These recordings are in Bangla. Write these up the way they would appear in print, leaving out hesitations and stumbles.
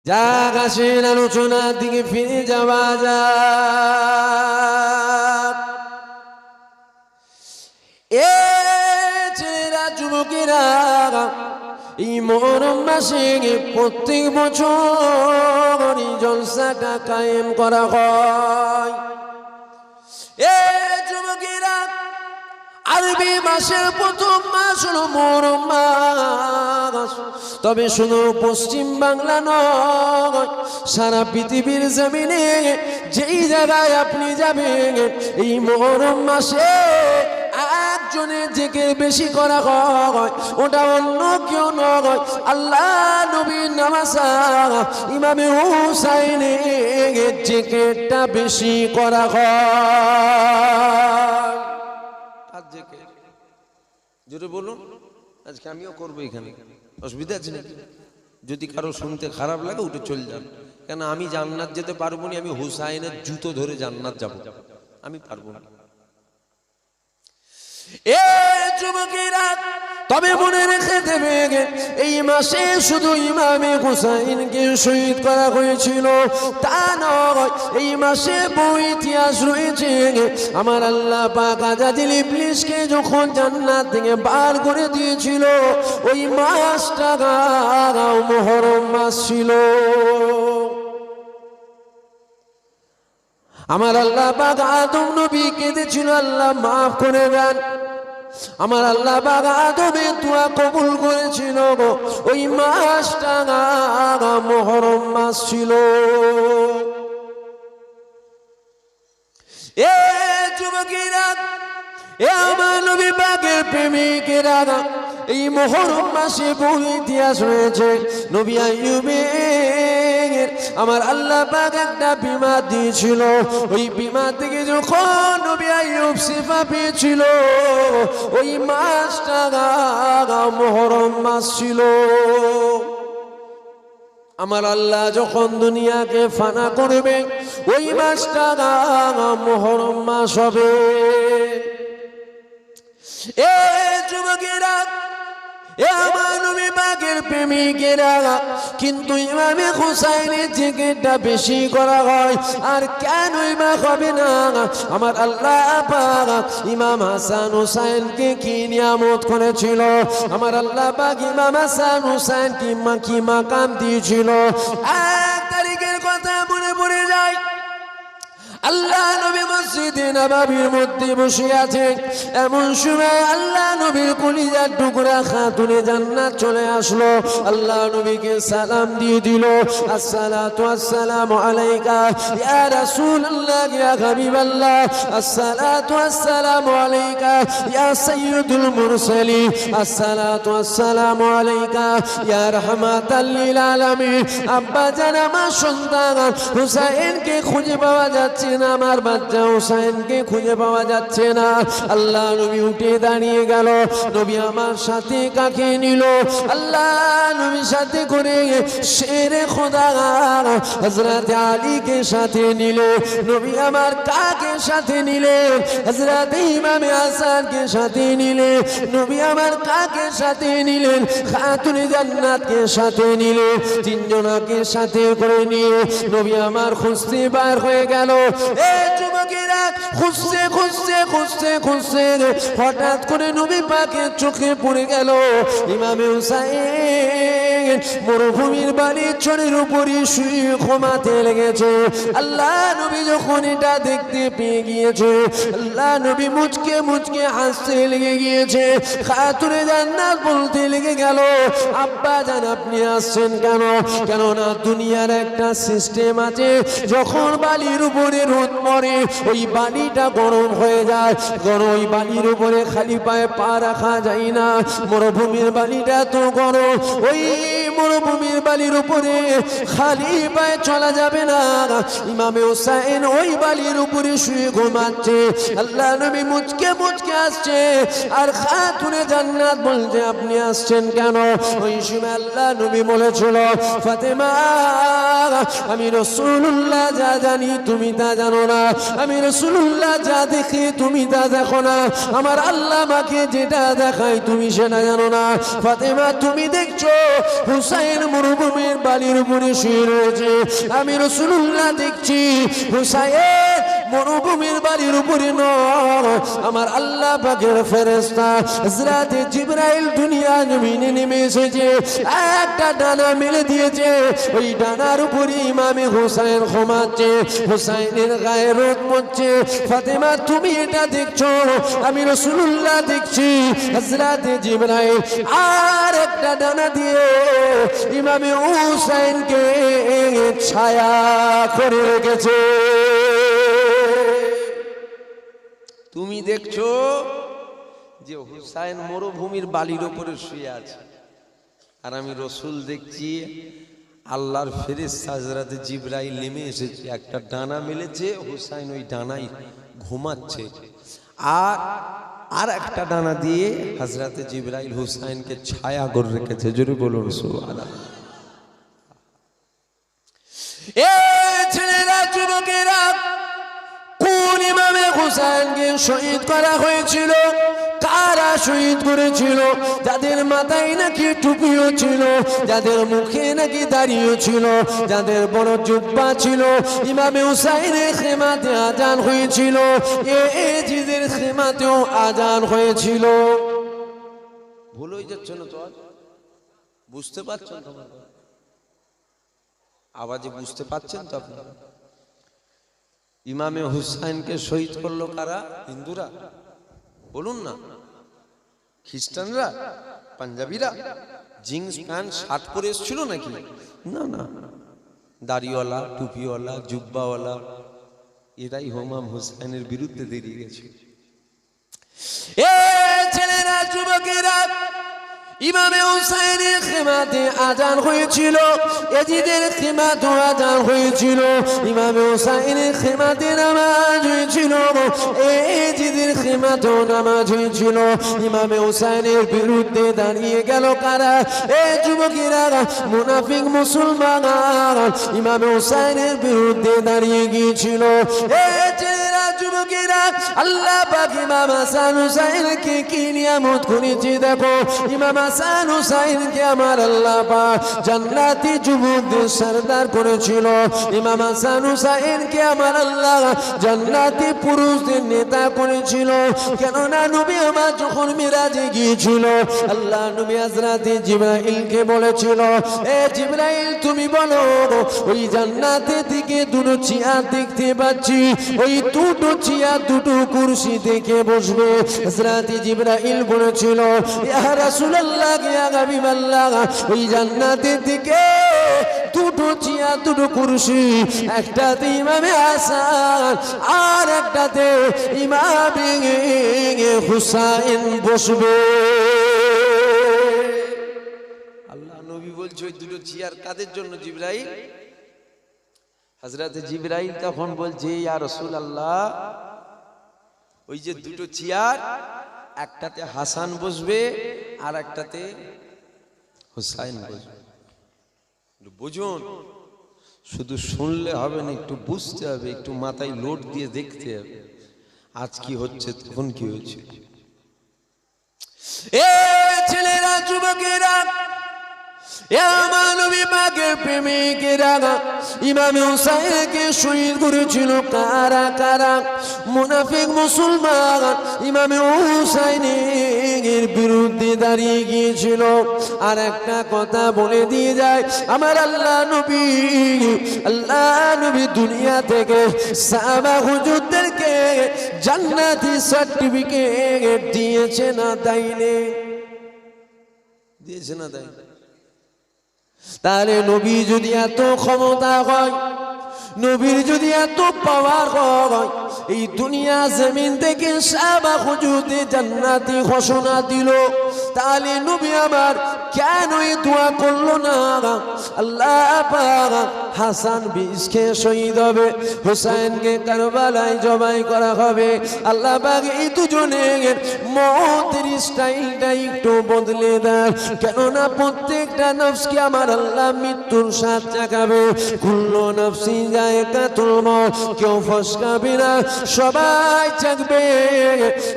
যাক আসেন আলোচনার দিকে ফিরে যাওয়া যাক। এ ছেলেরা, যুবকেরা, এই মুহররম মাসে প্রত্যেক বছর এই জলসাটা কায়েম করা হয়। এ যুবকেরা, আরবি মাসের প্রথম মাস হলো মুহররম মাস। তবে শুধু পশ্চিম বাংলা নয়, সারা পৃথিবীর জমিনে যেই জায়গায় আপনি যাবেন এই মুহররম মাসে একজনের জিকির বেশি করা হয়, ওটা অন্য কেউ নয়, আল্লাহ নবীর নামাজা ইমামে হুসাইনের জিকিরটা বেশি করা হয়। আর জিকির জোরে বলুন, আজকে আমিও করবো এখানে, অসুবিধা আছে নাকি? যদি কারো শুনতে খারাপ লাগে উঠে চলে যান, কেন আমি জান্নাত যেতে পারবো না, আমি হুসাইনের জুতো ধরে জান্নাত যাব, আমি পারবো না। এ যুবকেরা, তবে মনে রেখে দেবে এই মাসে শুধু ইমামে হুসাইনকে শহীদ করা হয়েছিল তা নয়, এই মাসে বহু ইতিহাস রয়েছে। আমার আল্লাহ পাক আজাজিল ইবলিসকে যখন জান্নাত থেকে বার করে দিয়েছিল, ওই মাসটা মুহররম মাস ছিল। আমার আল্লাহ পাক আদম নবী কেঁদেছিল, আল্লাহ মাফ করে দেন। আমার আল্লাহ পাক আদমের দোয়া কবুল করেছিল, ওই মাসটা মুহররম মাস ছিল। এ যুবকেরা, এ আমার নবী পাকের প্রেমিকেরা, এই মুহররম মাসে বহু ইতিহাস রয়েছে। নবী আইয়ুবের আমার আল্লাহ পাক একটা বিমার দিয়েছিল, ওই বিমার থেকে যখন নবী আইয়ুব শিফা পেয়েছিল, ওই মাসটা মুহররম মাস ছিল। আমার আল্লাহ যখন দুনিয়াকে ফানা করবে, ওই মাসটা মুহররম মাস হবে। এ যুবকেরা, এ আমার নবী পাকের প্রেমিকেরা, কিন্তু ইমামে হুসাইনের জিকিরটা বেশি করা হয়। আর কেনই বা হবে না? আমার আল্লাহ পাক ইমাম হাসান হুসাইনকে কি নিয়ামত করেছিল, আমার আল্লাহ পাক ইমাম হাসান হুসাইনকে কি মাকাম দিয়েছিল। এক তারিখের কথা মনে পড়ে যায়, আল্লাহ নবী মসজিদে নববীর মধ্যে বসে আছে, এমন সময় আল্লাহ নবীর কলিজার টুকরা খাতুনে জান্নাত চলে আসলো। আল্লাহ নবীকে সালাম দিয়ে দিল, আসসালাতু আসসালামু আলাইকা ইয়া রাসূলুল্লাহ ইয়া হাবিবাল্লাহ, আসসালাতু আসসালামু আলাইকা ইয়া সাইয়্যিদুল মুরসালিন, আসসালাতু আসসালামু আলাইকা ইয়া রাহমাতাল লিল আলামিন। আব্বা জান, আমার সন্তান হুসাইনকে খুঁজে পাওয়া যাচ্ছে না, আমার বাচ্চা হুসাইনকে খুঁজে পাওয়া যাচ্ছে না। আল্লাহ নবী উঠে দাঁড়িয়ে গেল, নবী আমার সাথে কাকে নিল? আল্লাহ নবীর সাথে করে শেরে খোদা হযরত আলীকে সাথে নিল। নবী আমার কাকে সাথে নিলেন? হযরত ইমাম হাসানকে সাথে নিলেন। নবী আমার কাকে সাথে নিলেন? খাতুনে জান্নাতকে সাথে নিলেন। তিনজনকে সাথে করে নিয়ে নবী আমার খুঁজতে বার হয়ে গেল। এ যুবকেরা, খুঁজতে খুঁজতে খুঁজতে খুঁজতে হঠাৎ করে নবী পাকের চোখে পড়ে গেল ইমামে হুসাইন মরুভূমির বালির চরের উপরে শুয়ে ঘুমাতে লেগেছে। আল্লাহ নবী যখন এটা দেখতে পেয়ে গিয়েছে, আল্লাহ নবী মুচকে মুচকে হাসতে লেগে গিয়েছে। খাতুনে জান্নাত বলতে লেগে গেল, আব্বা জান আপনি আসছেন কেন? কেননা দুনিয়ার একটা সিস্টেম আছে, যখন বালির উপরে রোদ পড়ে ওই বালিটা গরম হয়ে যায়, ওই বালির উপরে খালি পায়ে পা রাখা যায় না। মরুভূমির বালিটা তো গরম, ওই মরুভূমির বালির উপরে খালি পায়ে চলা যাবে না। ইমামে হুসাইন ওই বালির উপরে শুয়ে ঘুমাচ্ছে। আল্লাহ নবী মুচকে মুচকে আসছে, আর খাতুনে জান্নাত বলছে আপনি আসছেন কেন? ওই সময় আল্লাহ নবী বলেছিল, ফাতেমা আমি রাসূলুল্লাহ যা জানি তুমি তা জানো না, আমি রাসূলুল্লাহ যা দেখি তুমি তা দেখো না, আমার আল্লাহ আমাকে যেটা দেখায় তুমি সেটা জানো না। ফাতেমা তুমি দেখছো হুসাইন মরুভূমির বালির উপরে শুয়ে রয়েছে। আমি রাসূলুল্লাহ দেখছি হুসাইন মরুভূমির বালির উপরে নয়, আমার আল্লাহ পাকের ফেরেশতা হযরত জিবরাইল দুনিয়া জমিনে নেমে এসেছে, একটা ডানা মেলে দিয়েছে। ওই ডানার উপরে ইমামে হুসাইন ঘুমাচ্ছে, হুসাইনের গায়ে রোদ পড়ছে। ফাতেমা তুমি এটা দেখছো, আমি রাসূলুল্লাহ দেখছি হযরত জিবরাইল আর একটা ডানা দিয়ে ইমামে হুসাইনকে ছায়া করে রেখেছে। তুমি দেখছো যে হুসাইন মরুভূমির বালির উপরে শুয়ে আছে, আর আমি রাসূল দেখছি আল্লাহর ফেরেশতা হযরত জিবরাইল নেমে এসেছে, একটা ডানা মেলেছে, হুসাইন ওই ডানায় ঘুমাচ্ছে, আর একটা ডানা দিয়ে হযরত জিবরাইল হুসাইনকে ছায়া করে রেখেছে। জোরে বলুন সুবহানাল্লাহ। এ ছেলেরা, যুবকেরা, কোন ইমামে হুসাইনকে শহীদ করা হয়েছিল? কারা শহীদ করেছিল? যাদের মাথায় নাকি টুপিও ছিল, যাদের মুখে নাকি দাড়িও ছিল, যাদের বড় জুব্বা ছিল। ইমামে হুসাইনের খেমাতে আজান হয়েছিল, এজিদের খেমাতেও আজান হয়েছিল। ভুল হয়ে যাচ্ছে না তো? বুঝতে পারছেন তো? আওয়াজে বুঝতে পারছেন তো আপনারা? ইমামে হুসাইনকে শহীদ করলো কারা? হিন্দুরা? বলুন না। খ্রিস্টানরা? পাঞ্জাবিরা? জিন্স প্যান্ট শার্ট পরে এসেছিল নাকি? না না, দাড়িওয়ালা, টুপিওয়ালা, জুব্বাওয়ালা, এরাই ইমাম হুসাইনের বিরুদ্ধে দাঁড়িয়ে গেছে। এ ছেলেরা, যুবকেরা, ইমামে হুসাইনের খেমাতে আজান হয়েছিল, এজিদের খেমাতেও আজান হয়েছিল। ইমামে হুসাইনের খেমাতে নামাজ হয়েছিল, এজিদের খেমাতেও নামাজ হয়েছিল। ইমামে হুসাইনের বিরুদ্ধে দাঁড়িয়ে গেল কারা? এ যুবকেরা, মুনাফিক মুসলমান ইমামে হুসাইনের বিরুদ্ধে দাঁড়িয়ে গিয়েছিল। এ ছেলেরা, যুবকেরা, আল্লাহ পাক ইমাম হাসান হুসাইনকে কি নিয়ামত করেছে দেখো। ইমাম হাসান হুসাইনকে আমার আল্লাহ পাক জান্নাতি যুবকদের সরদার করেছিল। ইমাম হাসান হুসাইনকে আমার আল্লাহ জান্নাতি পুরুষদের নেতা করেছিল। কেননা নবী আমার যখন মিরাজে গিয়েছিল, আল্লাহ নবী হযরত জিবরাইলকে বলেছিল, এ জিবরাইল তুমি বলো ওই জান্নাতে থেকে দুটো চেয়ার দেখতে পাচ্ছি, ওই দুটো চেয়ার দুটো কুরসি দেখে বসবে। হযরত জিবরাইল বলেছিল, ইয়া রাসূলুল্লাহ, ইয়া হাবিবাল্লাহ, ওই জান্নাতের দিকে দুটো চেয়ার দুটো কুরসি, একটাতে ইমামে হাসান আর একটাতে ইমামে হুসাইন বসবে। আল্লাহ নবী বলছে ওই দুটো চেয়ার কাদের জন্য? জিবরাইল। হযরত জিবরাইল তখন বলছে, ইয়া রাসূলুল্লাহ, ওই যে দুটো চেয়ার, একটাতে হাসান বসবে আর একটাতে হুসাইন বসবে। বুঝুন, শুধু শুনলে হবে না, একটু বুঝতে হবে, একটু মাথায় লোড দিয়ে দেখতে হবে আজ কি হচ্ছে, তখন কি হচ্ছে। এ ছেলেরা, যুবকেরা, নবী পাকের প্রেমিকেরা ইমামে হুসাইনকে শহীদ করেছিল কারা কারা? মুনাফিক মুসলমান ইমামে হুসাইনের বিরুদ্ধে দাঁড়িয়ে গিয়েছিল। আর একটা কথা বলে দিয়ে যায়, আমার আল্লাহ নবী দুনিয়া থেকে সাহাবা হুজুরদেরকে জান্নাতি সার্টিফিকেট দিয়েছে না দেয়নি? দিয়েছে না দেয়নি? তাহলে নবী যদি এত ক্ষমতা হয়, নবীর যদি এত পাওয়ার হয়, এই দুনিয়া জমিন থেকে সাহাবা হুজুরদের জান্নাতি ঘোষণা দিল, তাহলে নবী আমার কেন এই দোয়া করলো না? আল্লাহ পাক হাসান বিষকে শহীদ হবে, হুসাইনকে কারবালায় জবাই করা হবে। আল্লাহ পাক এই দুজনের মতের স্টাইলটা একটু বদলে দেন, কেননা প্রত্যেকটা নফসকে আমার আল্লাহ মৃত্যুর স্বাদ চাকাবে। কুল্লু নফসি যায়কাতুল মউত, কেউ ফসকাবে না, সবাই চাকবে,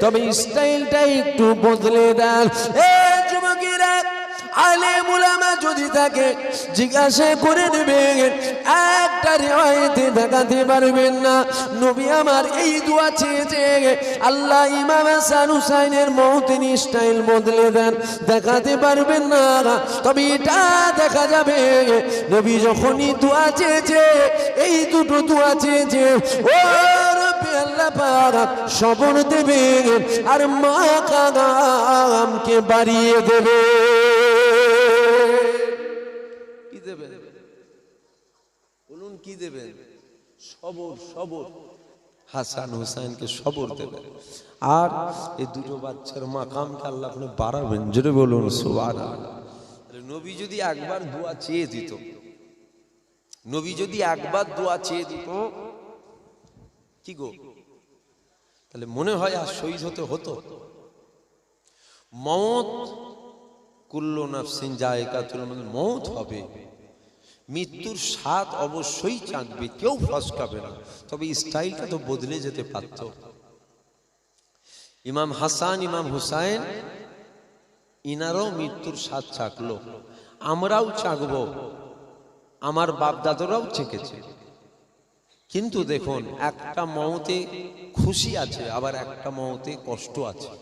তবে স্টাইলটা একটু বদলে দেন। এ যুবকেরা, আলেম উলামা যদি থাকে জিজ্ঞাসা করে নেবেন, একটা রিওয়ায়েতে দেখাতে পারবেন না নবী আমার এই দোয়া চেয়েছে আল্লাহ ইমাম হাসান হুসাইনের মওতের স্টাইল বদলে দেন, দেখাতে পারবেন না। তবে এটা দেখা যাবে নবী যখনই দোয়া চেয়েছে, এই দুটো দোয়া চেয়েছে, ও রব্বি আল্লাহ পাক সবর দেবে আর মাকামকে বাড়িয়ে দেবে। কি দেবে বলুন, কি দেবেন? সবর। সবর, হাসান হুসাইনকে সবর দেবেন আর এই দুটো বাচ্চার মাকামকে আল্লাহ আপনি বাড়াবেন। জোরে বলুন সুবহানাল্লাহ। নবী যদি একবার দোয়া চেয়ে দিত, নবী যদি একবার দোয়া চেয়ে দিত, কি গো, তাহলে মনে হয় আর শহীদ হতে হতো। মওত কুল্লু নাফসিন যায়কাতুল মউত, মওত হবে, মৃত্যুর স্বাদ অবশ্যই চাখবে, কেউ ফসকাবে না। তবে স্টাইলটা তো বদলে যেতে পারত। ইমাম হাসান ইমাম হুসাইন ইনারও মৃত্যুর স্বাদ চাখলো, আমরাও চাখবো, আমার বাপ দাদারাও চেখেছে। কিন্তু দেখুন, একটা মওতে খুশি আছে, আবার একটা মওতে কষ্ট আছে।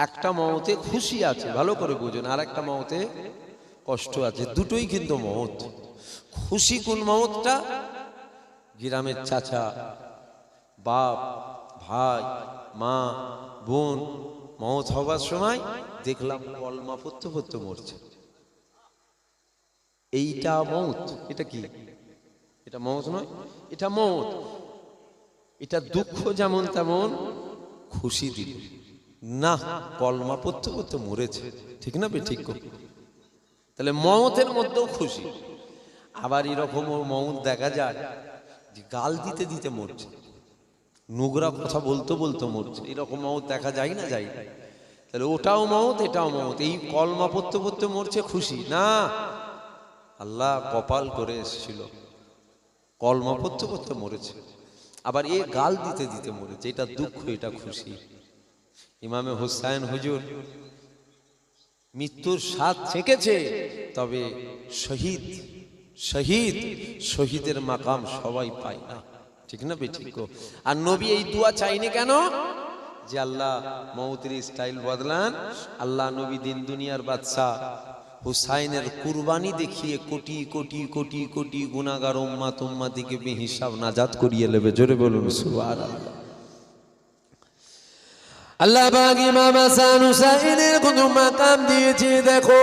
একটা মওতে খুশি আছে, ভালো করে বুঝুন, আর একটা মওতে কষ্ট আছে। দুটোই কিন্তু মওত। খুশি কোন মওতটা? গ্রামের চাচা, বাপ, ভাই, মা, বোন মওত হবার সময় দেখলাম কলমা পড়তে পড়তে মরছে। এইটা মওত। এটা কি? এটা মওত নয়, এটা মওত। এটা দুঃখ যেমন তেমন খুশি দিল না, কলমা পড়তে পড়তে মরেছে। ঠিক না বে ঠিক? তাহলে মওতের মধ্যেও খুশি। আবার এরকম মওত দেখা যায় যে গাল দিতে দিতে মরছে, নোংরা কথা বলতে বলতে মরছে। এরকম মওত দেখা যায় না? যায়। তাহলে ওটাও মওত, এটাও মওত। এই কলমা পড়তে পড়তে মরছে খুশি না, আল্লাহ কপাল করে এসেছিল, কলমা পড়তে পড়তে মরেছে। আবার এ গাল দিতে দিতে মরেছে, এটা দুঃখ, এটা খুশি। ইমামে হুসাইন হুজুর মৃত্যুর স্বাদ চেখেছে, তবে শহীদ শহীদ শহীদের মাকাম সবাই পায় না। ঠিক না বে ঠিক? আর নবী এই দোয়া চাইনি কেন? যে আল্লাহ মওতের স্টাইল বদলান। আল্লাহ নবী দিন দুনিয়ার বাদশা হুসাইনের কুরবানি দেখিয়ে কোটি কোটি কোটি কোটি গুনাহগার উম্মত উম্মতিকে বেহিসাব নাজাত করিয়ে নেবে। জোরে বলুন সুবহানাল্লাহ। আল্লাহ পাক ইমাম হাসান হুসাইনের কত মাকাম দিয়েছে দেখো।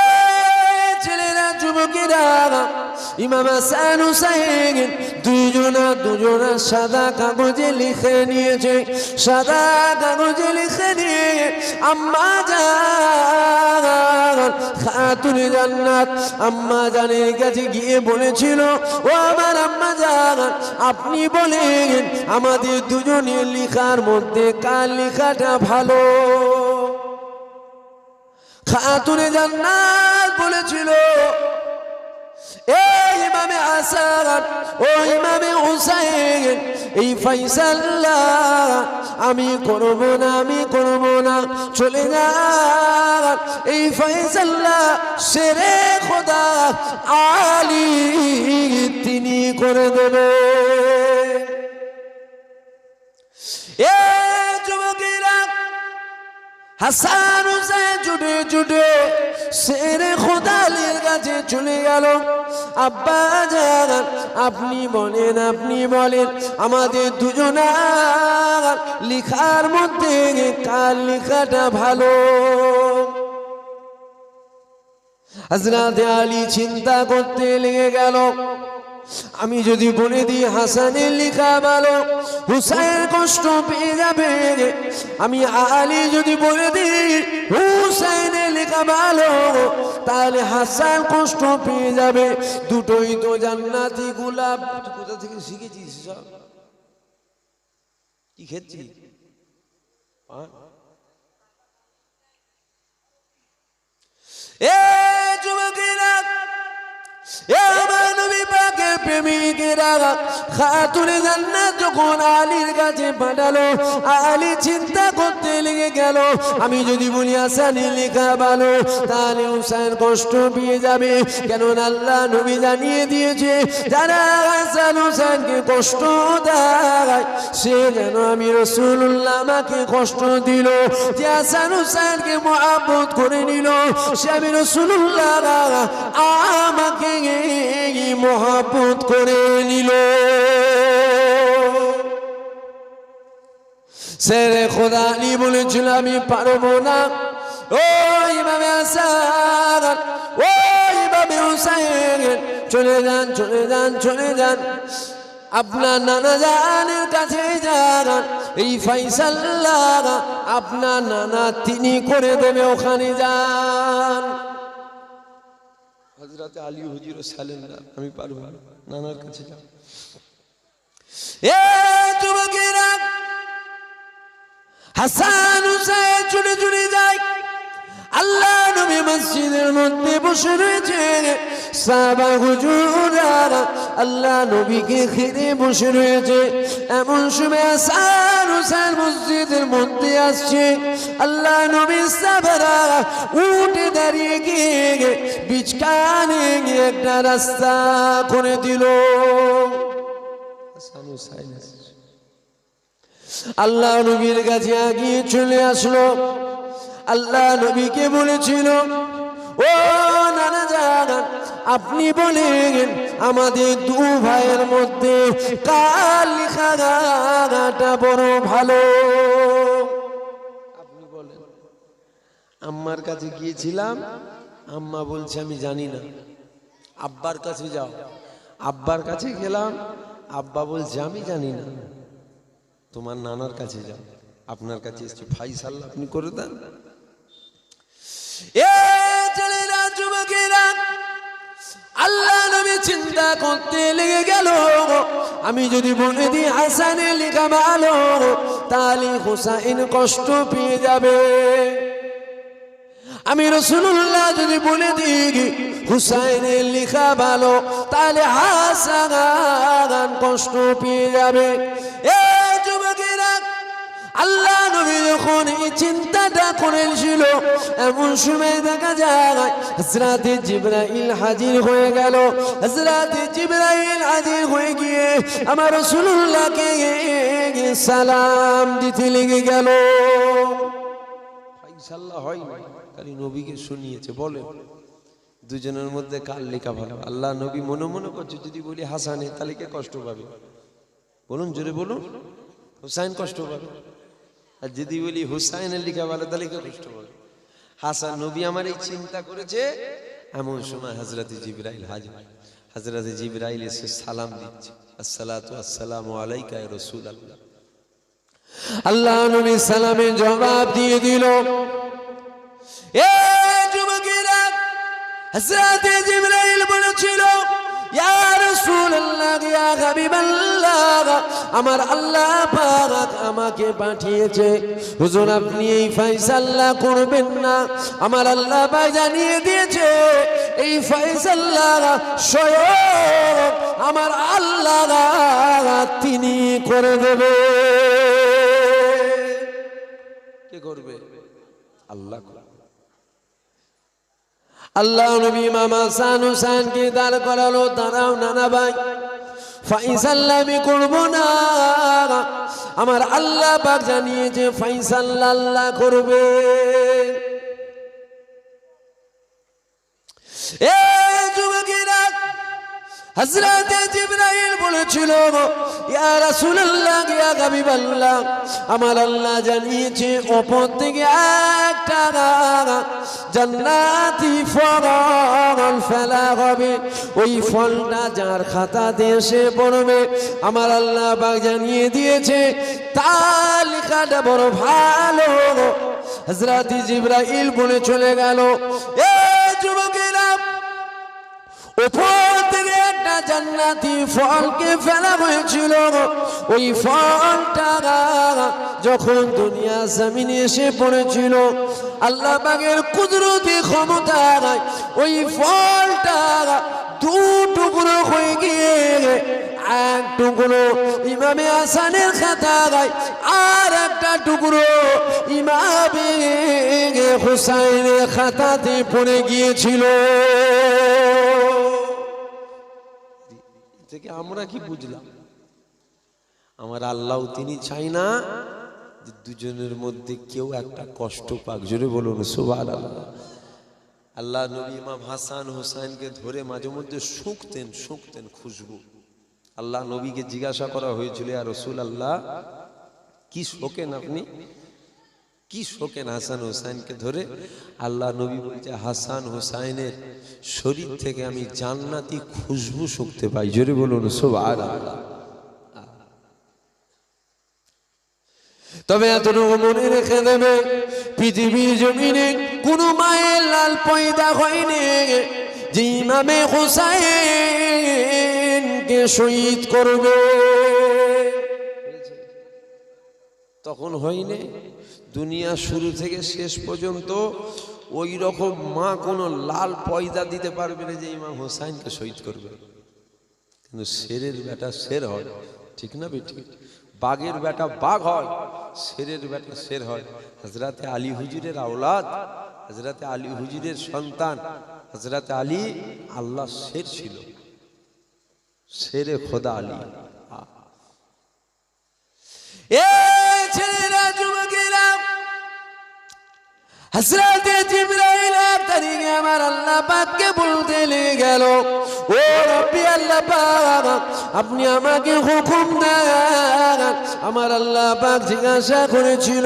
এ ছেলেরা, যুবকেরা, ইমাম হাসান হুসাইন দুজনা সাদা কাগজে লিখে নিয়েছে। সাদা কাগজে লিখে নিয়ে আম্মা জান খাতুন জান্নাত আম্মা জানের কাছে গিয়ে বলেছিল, ও আমার আম্মা জান, আপনি বলেন আমাদের দুজনের লেখার মধ্যে কার লেখাটা ভালো? খাতুনে জান্নাত বলেছিল, এই ইমামে হাসান ও ইমামে হুসাইন, এই ফয়সালা আমি করব না, আমি করব না, চলে যান। এই ফয়সালা শেরে খোদা আলী তিনি করে দেবে। এ যুবকেরা, হাসান হুসাইন ছুটে ছুটে শেরে খোদা আলীর কাছে চলে গেল। আব্বা জান, আপনি বলেন আমাদের দুজনার লেখার মধ্যে কার লেখাটা ভালো? হযরত আলী চিন্তা করতে লেগে গেল, আমি যদি বলে দিই হাসানের লেখা ভালো, হুসাইন কষ্ট পেয়ে যাবে। আমি আলী যদি বলে দিই হুসাইনের লেখা ভালো, তাহলে হাসান কষ্ট পেয়ে যাবে। দুটোই তো জান্নাতি গোলাপ। কোথা থেকে শিখেছিস সব? কি খেয়েছি? এ যুবকেরা, এ আমার নবী পাকের প্রেমিকেরা খাতুনে জান্নাত যখন আলীর কাছে পাঠালো, আলী চিন্তা করতে লেগে গেল, আমি যদি বলি হাসানের লেখা ভালো তাহলে হুসাইন কষ্ট পেয়ে যাবে, কেননা আল্লাহ নবী জানিয়ে দিয়েছে যারা হাসান হুসাইনকে কষ্ট দেয় সে যেন আমি রাসূলুল্লাহ আমাকে কষ্ট দিল, যে হাসান হুসাইনকে মহব্বত করে নিল সে আমি রাসূলুল্লাহ আমাকে মহব্বত করে নিল। শেরে খোদা আলী বলেছিল আমি পারবো না, ও ইমামে হাসান, ও ইমামে হুসাইন চলে যান, চলে যান, চলে যান, আপনার নানা জানের কাছে যান, এই ফাইসাল্লাহ আপনার নানা তিনি করে দেবে, ওখানে যান। হযরত আলী হুজুর সালেন না, আমি পারবো না, নানার কাছে যান। এ যুবকেরা, হাসান হুসাইন চলে চলে যায়, আল্লাহ নবী মসজিদের মধ্যে বসে রয়েছে, সাহাবা হুজুররা আল্লাহ নবীকে ঘিরে বসে রয়েছে। এমন সময় হাসান হুসাইন মসজিদের মধ্যে আসছে, আল্লাহ নবী সাহাবারা উঠে দাঁড়িয়ে গিয়ে বিচকানে একটা রাস্তা করে দিল। হাসান হুসাইন আল্লাহ নবীর কাছে আগিয়ে চলে আসলো, আল্লাহ নবীকে বলেছিল ও নানা জান আপনি বলেন আমাদের দু ভাইয়ের মধ্যে কার লেখাটা বড় ভালো, আপনি বলেন। আম্মার কাছে গিয়েছিলাম, আম্মা বলছে আমি জানি না। আব্বার কাছে যাও, আব্বার কাছে গেলাম, আব্বা বলছে আমি জানি না। তোমার নানার কাছে যাও, আপনার কাছে এসছে, ফাইসাল্লাহ আপনি করে দেন। এ ছেলেরা যুবকেরা, আল্লাহ নবী চিন্তা করতে লেগে গেল, আমি যদি বলে দিই হাসানের লেখা ভালো তাহলে হুসাইন কষ্ট পেয়ে যাবে, আমি রাসূলুল্লাহ যদি বলে দিই হুসাইনের লেখা ভালো তাহলে হাসান কষ্ট পেয়ে যাবে। এ যুবকেরা, আল্লাহ নবী যখন এই চিন্তাটা করেছিল এমন সময় দেখা যায় হযরতে জিবরাইল হাজির হয়ে গেল। হযরতে জিবরাইল হাজির হয়ে গিয়ে আমার রাসূলুল্লাহকে সালাম দিতে লেগে গেল। ফাইসাল্লাহ হয় না, খালি নবীকে শুনিয়েছে। বলে দুজনের মধ্যে কার লেখা ভালো? আল্লাহ নবী মনে মনে করছে যদি বলি হাসানে তাহলে কে কষ্ট পাবে? বলুন, জোরে বলুন। হুসাইন কষ্ট পাবে। আর যদি বলি হুসাইনের লেখা ভালো তাহলে কে কষ্ট পাবে? হাসান। নবী আমার এই চিন্তা করেছে, এমন সময় হযরতে জিবরাইল হাজির। হযরতে জিবরাইল এসে সালাম দিচ্ছে, আসসালাতু আসসালামু আলাইকা ইয়া রাসূলুল্লাহ। আল্লাহ নবী সালামের জবাব দিয়ে দিল। এ যুবকেরা, হযরতে জিবরাইল বলেছিল ইয়া রাসূলুল্লাহ, ইয়া হাবিবাল্লাহ, আমার আল্লাহ পাক আমাকে পাঠিয়েছে, হুজুর আপনি এই ফয়সালা করবেন না। আমার আল্লাহ পাক জানিয়ে দিয়েছে এই ফয়সালা স্বয়ং আমার আল্লাহ তিনি করে দেবে। কে করবে? আল্লাহ। আল্লাহ নবী মামা হাসান হুসাইনকে দাঁড় করালো, দাঁড়াও নানা ভাই, ফয়সালা আমি করব না, আমার আল্লাহ পাক জানিয়েছে ফয়সালা আল্লাহ করবে। এ যুবকেরা, হযরতে জিবরাইল বলেছিল ইয়া রাসূলুল্লাহ, ইয়া হাবিবাল্লাহ, আমার আল্লাহ জানিয়েছে উপর থেকে একটা জান্নাতি ফল ফেলা হবে, ওই ফলটা যার খাতাতে এসে পড়বে আমার আল্লাহ পাক জানিয়ে দিয়েছে তার লেখাটা বড় ভালো। হযরতে জিবরাইল বলে চলে গেল। এ যুবকেরা, উপর থেকে একটা জান্নাতি ফলকে ফেলা হয়েছিল, ওই ফলটা যখন দুনিয়া জমিনে এসে পড়েছিল আল্লাহ পাকের কুদরতি ক্ষমতায় ওই ফলটা দু টুকরো হয়ে গিয়ে এক টুকরো ইমামে হাসানের খাতায় আর একটা টুকরো ইমামে হুসাইনের খাতাতে পড়ে গিয়েছিল। থেকে আমরা কি বুঝলাম? আমার আল্লাহ তিনি চাই না যে দুজনের মধ্যে কেউ একটা কষ্ট পাক। জোরে বলুন সুবহানাল্লাহ। আল্লাহ নবী ইমাম হাসান হুসাইনকে ধরে মাঝে মধ্যে শুঁকতেন খুশবু। আল্লাহ নবীকে জিজ্ঞাসা করা হয়েছিল, ইয়া রাসূলুল্লাহ, কি শোকেন আপনি, কি শোকেন হাসান হুসাইনকে ধরে? আল্লাহ নবী বলছে, হাসান হুসাইনের শরীর থেকে আমি জান্নাতি খুশবু শুঁকতে পাই। জোরে বলুন সুবহানাল্লাহ। তবে এতটুকু মনে রেখে দেবে, পৃথিবীর জমিনে কোন মায়ের লাল পয়দা হয়নি যে ইমামে হুসাইনকে শহীদ করবে। তখন হয়নি। দুনিয়া শুরু থেকে শেষ পর্যন্ত ওই রকম মা কোনো লাল পয়দা দিতে পারবে না যে ইমাম হুসাইনকে শহীদ করবে। কিন্তু শেরের বেটা শের হয়, ঠিক না বেটি? বাঘের বেটা বাঘ হয়, শেরের বেটা শের হয়। হযরতে আলী হুজুরের আওলাদ, হযরতে আলী হুজুরের সন্তান হযরতে আলী আল্লাহ শের ছিল, শেরে খোদা আলী। এই ছেলেরা, যুবকেরা, হযরতে জিবরাইল তারিখে আমার আল্লাহ পাককে বলতে গেল, ও রব্বি আল্লাহ পাক, আপনি আমাকে হুকুম দেন। আমার আল্লাহ পাক জিজ্ঞাসা করেছিল,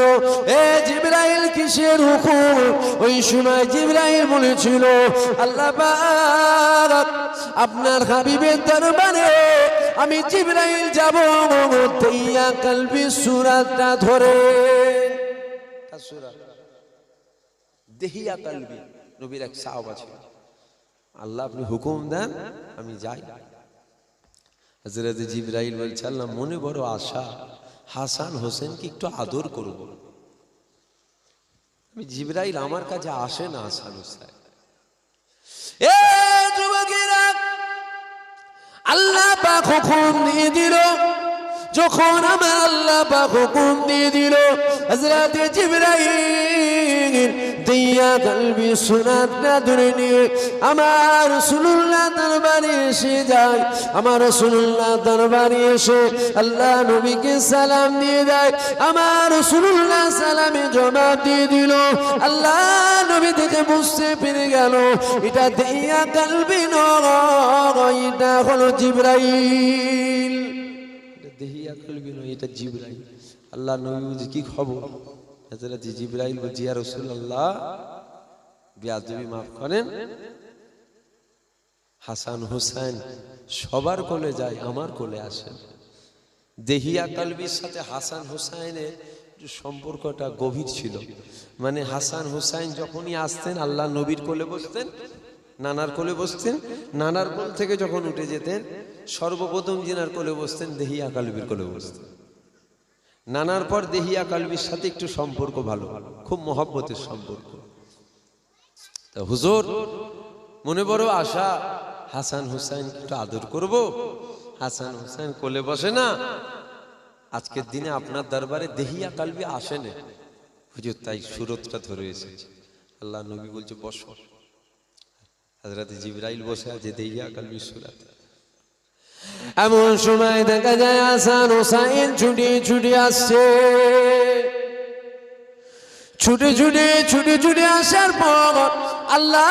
এ জিবরাইল কিসের হুকুম? ওই সময় জিবরাইল বলেছিল, আল্লাহ পাক আপনার হাবিবের দরবারে আমি জিবরাইল যাব, তাইয়া কলবি সূরাটা ধরে। দেহিয়া কলবি নবীর এক সাহাবা ছিল। আল্লাহ আপনি হুকুম দেন, আমি যাই। হযরত জিবরাইল বলছে, আল্লাহ মনে বড় আশা, হাসান হোসেনকে একটু আদর করব। আমি জিবরাইল আমার কাছে আসে না হাসান হোসেন। এ যুবকেরা, আল্লাহ পাক হুকুম দিয়ে দিল। যখন আমার আল্লাহ পাক হুকুম দিয়ে দিল, হযরত জিবরাইল দিয়া কলবি সুরাতটা ধরে নিয়ে আমার রাসূলুল্লাহ দরবারে এসে যায়। আমার রাসূলুল্লাহ দরবারে এসে আল্লাহ নবীকে সালাম দিয়ে দেয়। আমার রাসূলুল্লাহ সালামে জবাব দিয়ে দিল। আল্লাহ নবী দেখে বুঝতে পেরে গেল, এটা দিয়া কলবি নয়, এটা হলো জিবরাইল। দেহিয়া কলবি নয়, এটা জিবরাইল। আল্লাহ নবী বুঝে কি খবর? হযরত জিবরাইল বলছে, ইয়া রাসূলুল্লাহ, বেয়াদবি মাফ করেন, হাসান হোসেন সবার কোলে যায়, আমার কোলে আসেন। দেহিয়া কলবির সাথে হাসান হোসেনের সম্পর্কটা গভীর ছিল। মানে হাসান হোসেন যখনই আসতেন আল্লাহ নবীর কোলে বসতেন, নানার কোলে বসতেন। নানার কোল থেকে যখন উঠে যেতেন সর্বপ্রথম জিনার কোলে বসতেন, দেহিয়া কলবির কোলে বসতেন। নানার পর দেহিয়া কলবির সাথে একটু সম্পর্ক ভালো, খুব মহব্বতের সম্পর্ক। তা হুজুর মনে বড় আশা, হাসান হোসেন একটু আদর করব। হাসান হোসেন কোলে বসে না। আজকের দিনে আপনার দরবারে দেহিয়া কলবি আসে না হুজুর, তাই সুরতটা ধরে এসেছে। আল্লাহ নবী বলছে বসো। হযরত জিবরাইল বসে আছে দেহিয়া কলবি সুরাত। এমন সময় দেখা যায় হাসান হোসেন ছুটে ছুটে আসছে। ছুটে ছুটে ছুটে ছুটে আসার পর আল্লাহ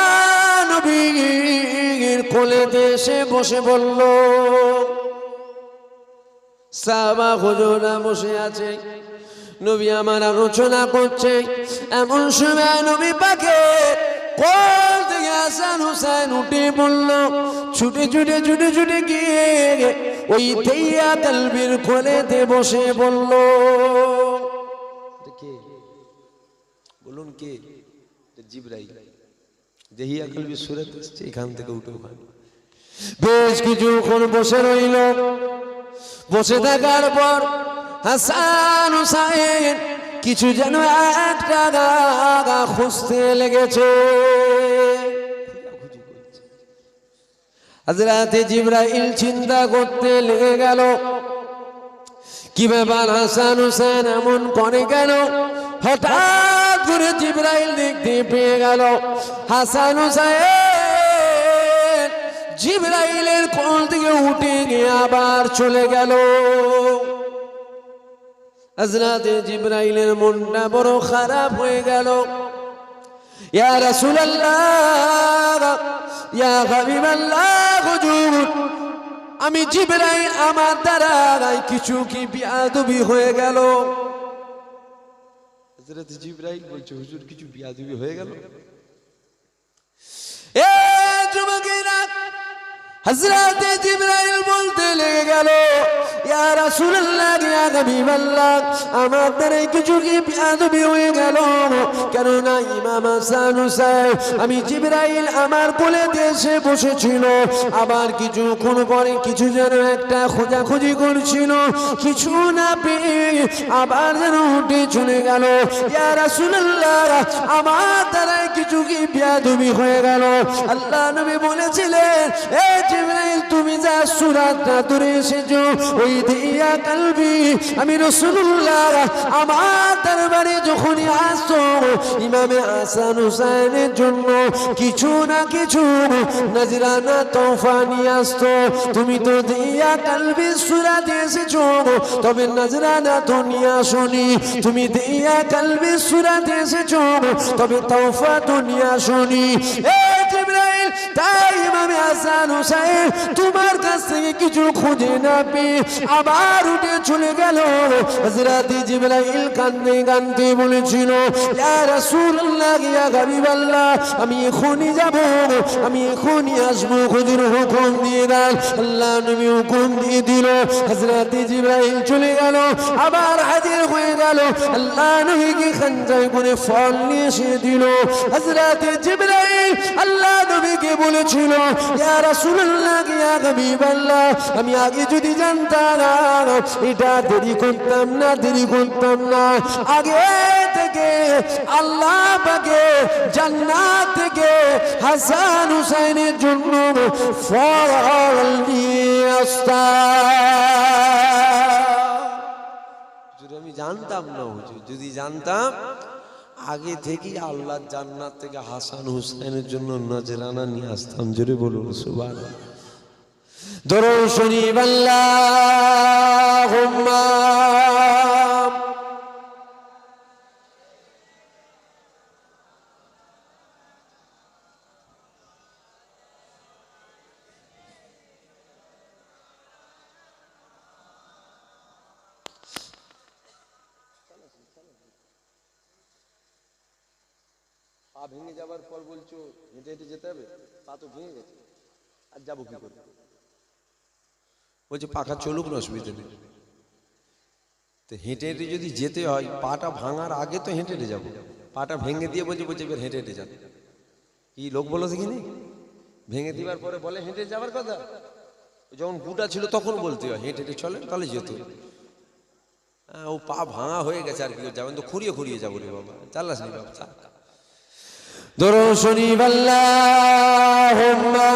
নবীর কোলেতে এসে বসে বলল। সাহাবা হুজুররা বসে আছে, নবী আমার আলোচনা করছে। এমন সময় নবী পাকের কোল থেকে হাসান হোসেন উঠে পড়ল। ছুটে ছুটে ছুটে ছুটে গিয়ে ওই দেহিয়া কলবির কোলেতে বসে বলল। বলুন কে? জিবরাইল। দেহিয়া কলবি সুরত আসছে, এখান থেকে উঠে ওখানে বেশ কিছুক্ষণ বসে রইল। বসে থাকার পর হাসান হোসেন কিছু যেন একটা খুঁজতে লেগেছে। হযরত জিবরাইল চিন্তা করতে লেগে গেল, কি ব্যাপার হাসান হুসেন এমন করে গেল? হঠাৎ করে জিবরাইল দেখতে পেয়ে গেল হাসান হুসেন জিবরাইলের কোল থেকে উঠে গিয়ে আবার চলে গেল। হযরত জিবরাইলের মনটা বড় খারাপ হয়ে গেল। ইয়া রাসূলুল্লাহ, ইয়া হাবিবাল্লাহ, হুজুর আমি জিবরাইল, আমার দ্বারা কিছু কি বিয়াদবি হয়ে গেল? হযরত জিবরাইল বলছে, হুজুর কিছু বিয়াদবি হয়ে গেল? এ যুবকেরা, হযরত জিবরাইল বলতে লেগে গেল, ইয়া রাসূলুল্লাহ, ইয়া হাবিবাল্লাহ, আমার দ্বারা কিছু কি বিয়াদবি হয়ে গেল? কেননা ইমাম হাসান হুসাইন, আমি জিবরাইল আমার কোলে এসে বসেছিল, আবার কিছুক্ষণ পরে কিছু যেন একটা খোঁজাখুঁজি করছিল, কিছু না পেয়ে আবার যেন উঠে চলে গেল। ইয়া রাসূলুল্লাহ, আমার দ্বারা কিছু কি বিয়াদবি হয়ে গেল? আল্লাহ নবী বলেছিলেন, এ জিবরাইল, তুমি যা সূরাটা ধরে এসেছো, ওই দিয়া কালবি, আমি রাসূলুল্লাহ আমার দরবারে যখনই আসো, ইমামে হাসান হুসাইনের জন্য কিছু না কিছু নজরানা তোহফা নিয়ে আসতো। তুমি তো দিয়া কালবি সূরা দিয়ে এসেছো, তবে নজরানা তো নিয়ে আসোনি। তুমি দিয়া কালবি সূরা দিয়ে এসেছো, তবে তোহফা তো নিয়ে আসোনি। এ জিবরাইল, তাই ইমামে হাসান হুসাইন তোমার কাছ থেকে কিছু খুঁজে না পেয়ে আবার উঠে চলে গেল। হযরত জিবরাইল কাঁদতে কাঁদতে বলেছিল, ইয়া রাসূলুল্লাহ, ইয়া হাবিবাল্লাহ, আমি এখনই যাব, আমি এখনই আসবো, হুজুর হুকুম দিয়ে দেন। আল্লাহ নবী হুকুম দিয়ে দিল। হযরত জিবরাইল চলে গেল, আবার হাজির হয়ে গেল। আল্লাহ নবীকে খানজায় করে ফল নিয়ে এসে দিল। হযরত জিবরাইল আল্লাহ নবীকে বলেছিল, ইয়া রাসূলুল্লাহ, ইয়া হাবিবাল্লাহ, আমি আগে যদি জানতাম এটা দেরি করতাম না, আগে থেকে আল্লাহ পাকে জান্নাত থেকে হাসান হুসাইনের জন্য ফল নিয়ে আসতাম। আমি জানতাম না হুজুর, যদি জানতাম আগে থেকে আল্লাহ জান্নাত থেকে হাসান হুসাইনের জন্য নজরানা নিয়ে আসতাম। জোরে বলুন সুবহানাল্লাহ। দরুদ শরীফ আল্লাহুম্মা। পা ভেঙে যাবার পর বলছো হেঁটে হেঁটে যেতে হবে, পা তো ভেঙে গেছে, আর যাবো কি করে? বলছে পাখা চলুক না, অসুবিধা নেই। তো হেঁটে হেঁটে যদি যেতে হয়, পাটা ভাঙার আগে তো হেঁটে হেঁটে যাবো, পাটা ভেঙে দিয়ে বলছে এবার হেঁটে হেঁটে যান। কি লোক বলো দেখিনি, ভেঙে দিবার পরে বলে হেঁটে যাবার কথা, যখন গুটা ছিল তখন বলতে হয় হেঁটে হেঁটে চলেন, তাহলে যেত। ও পা ভাঙা হয়ে গেছে, আর কি যাবেন তো খুঁড়িয়ে খুঁড়িয়ে যাবো রে বাবা, চাল্লাস নি বাবা। দরুদ শরীফ আল্লাহুম্মা।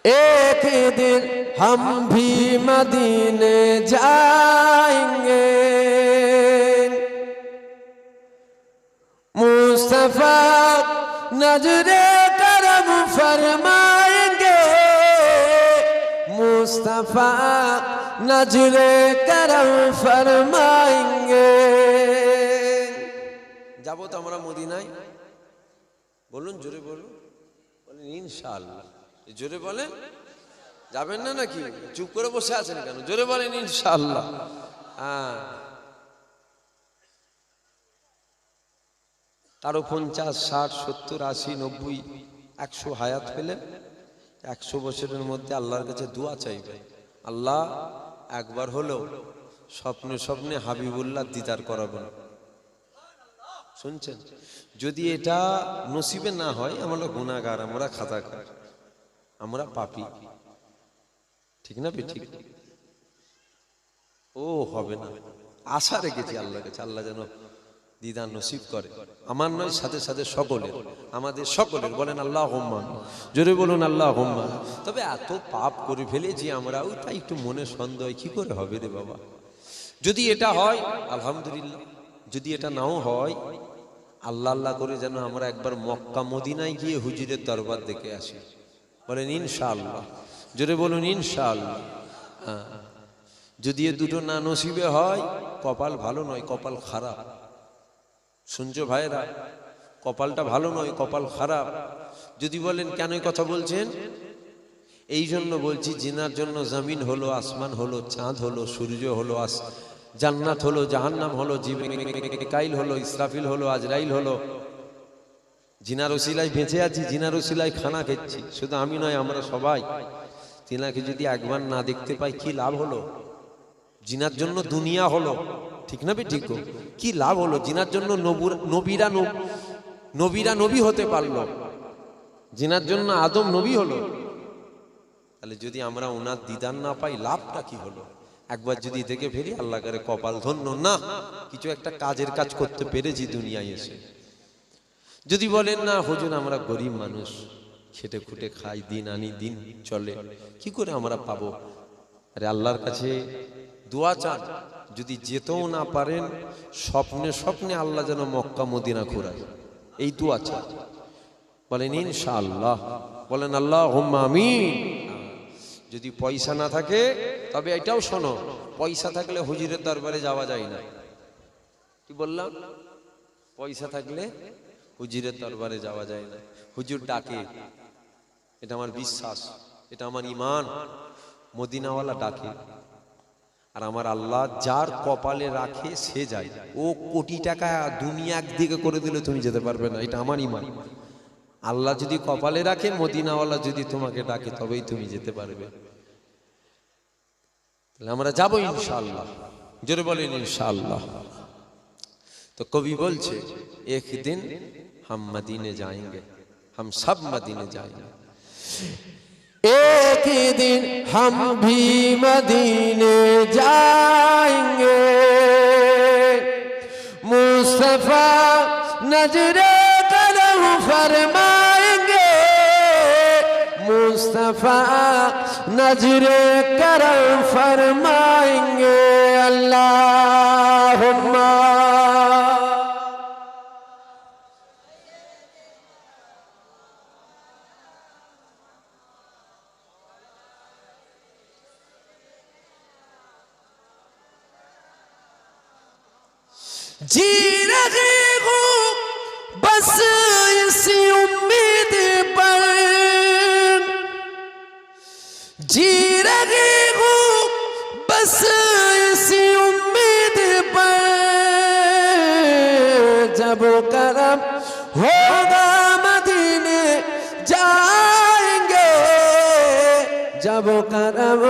एक दिन हम भी मदीने जाएंगे, मुस्तफा नजरे करम फरमाएंगे, मुस्तफा नजरे करम फरमाएंगे। যাবো তো আমরা মদিনায়, বলুন জোরে বলুন, বলেন ইনশাআল্লাহ। জোরে বলেন, যাবেন না নাকি? চুপ করে বসে আছেন কেন? জোরে বলেন ইনশাআল্লাহ। হ্যাঁ, কারো 50, 60, 70, 80, 90, 100 হায়াত পেলেন, 100 বছরের মধ্যে আল্লাহর কাছে দোয়া চাইবে, আল্লাহ একবার হলেও স্বপ্নে স্বপ্নে হাবিবুল্লাহ দিদার করাবেন। শুনছেন? যদি এটা নসিবে না হয়, আমরা গুনাহগার, আমরা খাতাকার, আমরা পাপী, ঠিক না ঠিক? ও হবে না, আশা রেখেছি আল্লাহর কাছে, আল্লাহ যেন দিদার নসিব করে, আমার নয় সাথে সাথে সকলের, আমাদের সকলের। বলেন আল্লাহুম্মা, জোরে বলুন আল্লাহুম্মা। তবে এত পাপ করে ফেলেছি আমরা, ওইটা একটু মনে সন্দেহ, কি করে হবে রে বাবা। যদি এটা হয় আলহামদুলিল্লাহ, যদি এটা নাও হয় আল্লাহ আল্লাহ করে যেন আমরা একবার মক্কা মদিনায় গিয়ে হুজুরের দরবার দেখে আসি। বলেন ইনশাআল্লাহ, জোরে বলুন ইনশাআল্লাহ। হ্যাঁ, যদি এ দুটো না নসিবে হয়, কপাল ভালো নয়, কপাল খারাপ। শুনছো ভাইরা, কপালটা ভালো নয়, কপাল খারাপ। যদি বলেন কেন এই কথা বলছেন, এই জন্য বলছি, জিনার জন্য জমিন হলো, আসমান হলো, চাঁদ হলো, সূর্য হলো, জান্নাত হলো, জাহান্নাম হলো, জিবরাইল হলো, ইসরাফিল হলো, আজরাইল হলো। জিনার ওসিলায় বেঁচে আছি, জিনার ওসিলায় খানা খেচ্ছি। শুধু আমি নয়, আমরা সবাই। তিনাকে যদি একবার না দেখতে পাই কি লাভ হলো? জিনার জন্য দুনিয়া হলো, ঠিক না ঠিক? কি লাভ হলো? জিনার জন্য নবীরা নবী হতে পারলো, জিনার জন্য আদম নবী হলো। তাহলে যদি আমরা ওনার দিদার না পাই, লাভটা কি হলো? একবার যদি দেখে ফেরি, আল্লাহ করে কপাল ধন্য, না কিছু একটা কাজের কাজ করতে পেরেছি দুনিয়ায় এসে। যদি বলেন না হুজুর আমরা গরিব মানুষ, খেটে খুটে খাই, দিন আনি দিন চলে, কি করে আমরা পাবো? আরে আল্লাহর কাছে দোয়া চান, যদি যেতেও না পারেন, স্বপ্নে স্বপ্নে আল্লাহ যেন মক্কা মদিনা ঘোরায়, এই দোয়া চান। বলেন ইনশাআল্লাহ, বলেন আল্লাহুম্মা আমিন। যদি পয়সা না থাকে, তবে এটাও শোনো, পয়সা থাকলে হুজুরের দরবারে যাওয়া যায় না। কি বললাম? পয়সা থাকলে হুজুরের দরবারে যাওয়া যায় না। হুজুর ডাকে, এটা আমার বিশ্বাস, এটা আমার ঈমান। মদিনাওয়ালা ডাকে, আর আমার আল্লাহ যার কপালে রাখে সে যায়। ও কোটি টাকা দুনিয়া একদিকে করে দিলে তুমি যেতে পারবে না, এটা আমার ঈমান। আল্লাহ যদি কপালে রাখে, মদিনাওয়ালা যদি তোমাকে ডাকে, তবেই তুমি যেতে পারবে। তাহলে আমরা যাবো ইনশাআল্লাহ, জোরে বলেন ইনশাআল্লাহ। তো কবি বলছে, একদিন हम मदीने जाएंगे, हम सब मदीने जाएंगे। एक दिन हम भी मदीने जाएंगे, मुस्तफा नजरे करम फरमाएंगे, मुस्तफा नजरे करम फरमाएंगे। अल्लाहुम्मा जी रहे हो बस इसी उम्मीद पर, जी रहे हो बस इसी उम्मीद पर, जब करम होगा मदीने जाएंगे, जब करम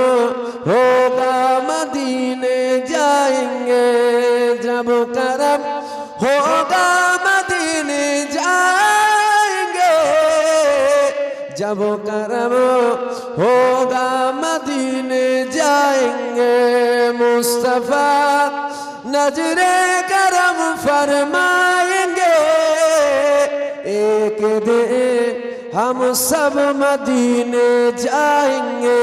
होगा मदीने जाएंगे, जब करम होगा मदीने जाएंगे, जब करम होगा मदीने जाएंगे। मुस्तफा नजरे करम फरमाएंगे, एक दिन हम सब मदीने जाएंगे।